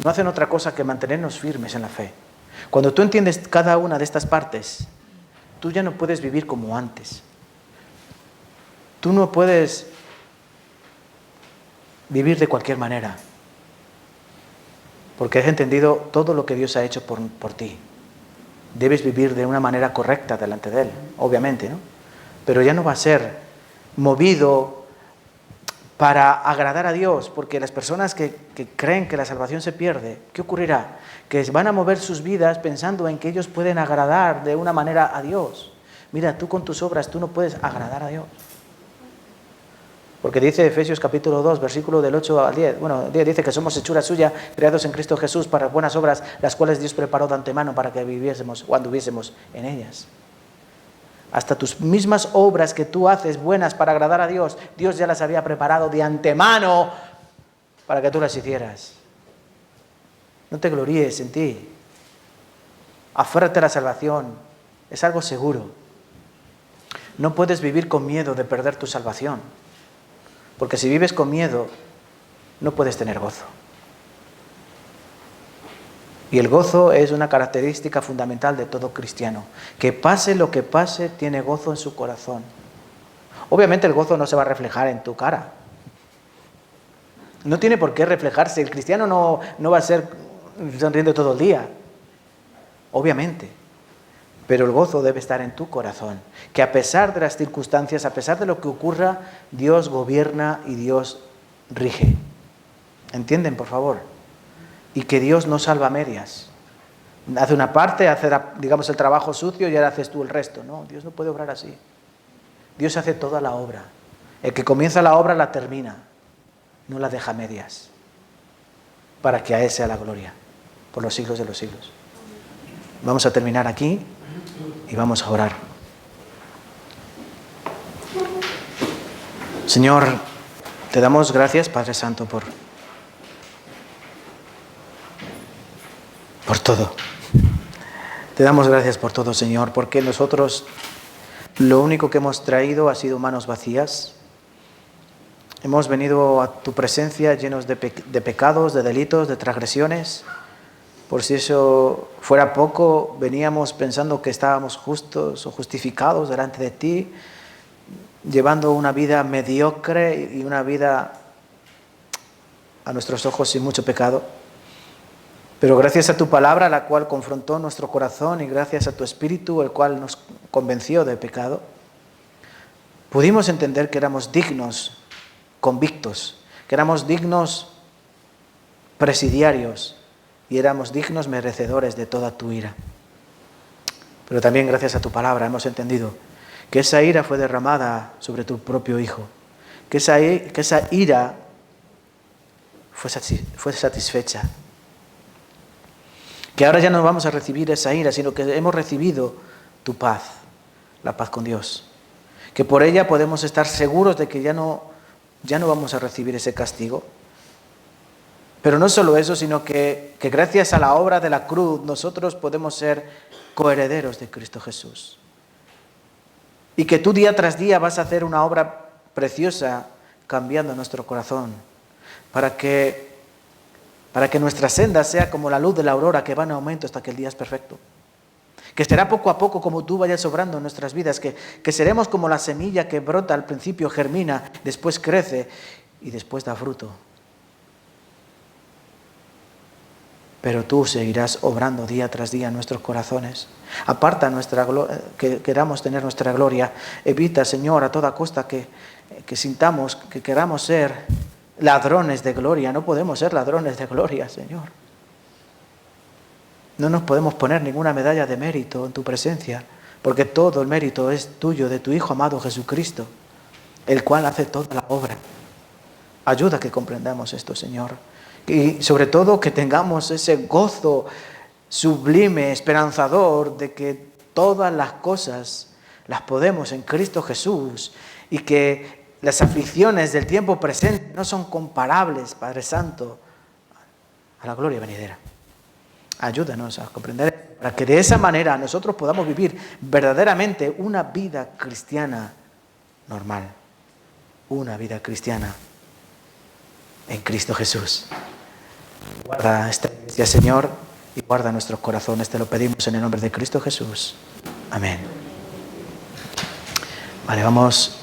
no hacen otra cosa que mantenernos firmes en la fe. Cuando tú entiendes cada una de estas partes, tú ya no puedes vivir como antes. Tú no puedes vivir de cualquier manera, porque has entendido todo lo que Dios ha hecho por ti. Debes vivir de una manera correcta delante de Él, obviamente, ¿no? Pero ya no va a ser movido para agradar a Dios, porque las personas que creen que la salvación se pierde, ¿qué ocurrirá? Que van a mover sus vidas pensando en que ellos pueden agradar de una manera a Dios. Mira, tú con tus obras, tú no puedes agradar a Dios. Porque dice Efesios capítulo 2, versículo del 8 al 10. Bueno, el 10 dice que somos hechura suya, creados en Cristo Jesús para buenas obras, las cuales Dios preparó de antemano para que viviésemos o anduviésemos en ellas. Hasta tus mismas obras que tú haces buenas para agradar a Dios, Dios ya las había preparado de antemano para que tú las hicieras. No te gloríes en ti. Aférrate a la salvación. Es algo seguro. No puedes vivir con miedo de perder tu salvación. Porque si vives con miedo, no puedes tener gozo. Y el gozo es una característica fundamental de todo cristiano. Que pase lo que pase, tiene gozo en su corazón. Obviamente el gozo no se va a reflejar en tu cara. No tiene por qué reflejarse. El cristiano no va a ser sonriendo todo el día. Obviamente. Pero el gozo debe estar en tu corazón. Que a pesar de las circunstancias, a pesar de lo que ocurra, Dios gobierna y Dios rige. ¿Entienden, por favor? Y que Dios no salva a medias. Hace una parte, hace, digamos, el trabajo sucio y ahora haces tú el resto. No, Dios no puede obrar así. Dios hace toda la obra. El que comienza la obra la termina. No la deja a medias. Para que a Él sea la gloria. Por los siglos de los siglos. Vamos a terminar aquí y vamos a orar. Señor, te damos gracias, Padre Santo, por todo. Te damos gracias por todo, Señor, porque nosotros lo único que hemos traído ha sido manos vacías. Hemos venido a tu presencia llenos de pecados, de delitos, de transgresiones. Por si eso fuera poco, veníamos pensando que estábamos justos o justificados delante de ti, llevando una vida mediocre y una vida a nuestros ojos sin mucho pecado. Pero gracias a tu palabra, la cual confrontó nuestro corazón, y gracias a tu Espíritu, el cual nos convenció de pecado, pudimos entender que éramos dignos, convictos, que éramos dignos presidiarios y éramos dignos merecedores de toda tu ira. Pero también gracias a tu palabra hemos entendido que esa ira fue derramada sobre tu propio Hijo, que esa ira fue satisfecha, que ahora ya no vamos a recibir esa ira, sino que hemos recibido tu paz, la paz con Dios, que por ella podemos estar seguros de que ya no vamos a recibir ese castigo. Pero no solo eso, sino que gracias a la obra de la cruz nosotros podemos ser coherederos de Cristo Jesús. Y que tú día tras día vas a hacer una obra preciosa cambiando nuestro corazón para que nuestra senda sea como la luz de la aurora que va en aumento hasta que el día es perfecto. Que será poco a poco como tú vayas obrando en nuestras vidas, que seremos como la semilla que brota al principio, germina, después crece y después da fruto. Pero tú seguirás obrando día tras día en nuestros corazones. Aparta que queramos tener nuestra gloria. Evita, Señor, a toda costa que sintamos que queramos ser ladrones de gloria. No podemos ser ladrones de gloria, Señor. No nos podemos poner ninguna medalla de mérito en tu presencia, porque todo el mérito es tuyo, de tu Hijo amado Jesucristo, el cual hace toda la obra. Ayuda a que comprendamos esto, Señor. Y sobre todo que tengamos ese gozo sublime, esperanzador, de que todas las cosas las podemos en Cristo Jesús y que las aflicciones del tiempo presente no son comparables, Padre Santo, a la gloria venidera. Ayúdanos a comprender para que de esa manera nosotros podamos vivir verdaderamente una vida cristiana normal, una vida cristiana en Cristo Jesús. Guarda esta iglesia, Señor, y guarda nuestros corazones. Te lo pedimos en el nombre de Cristo Jesús. Amén. Vale, vamos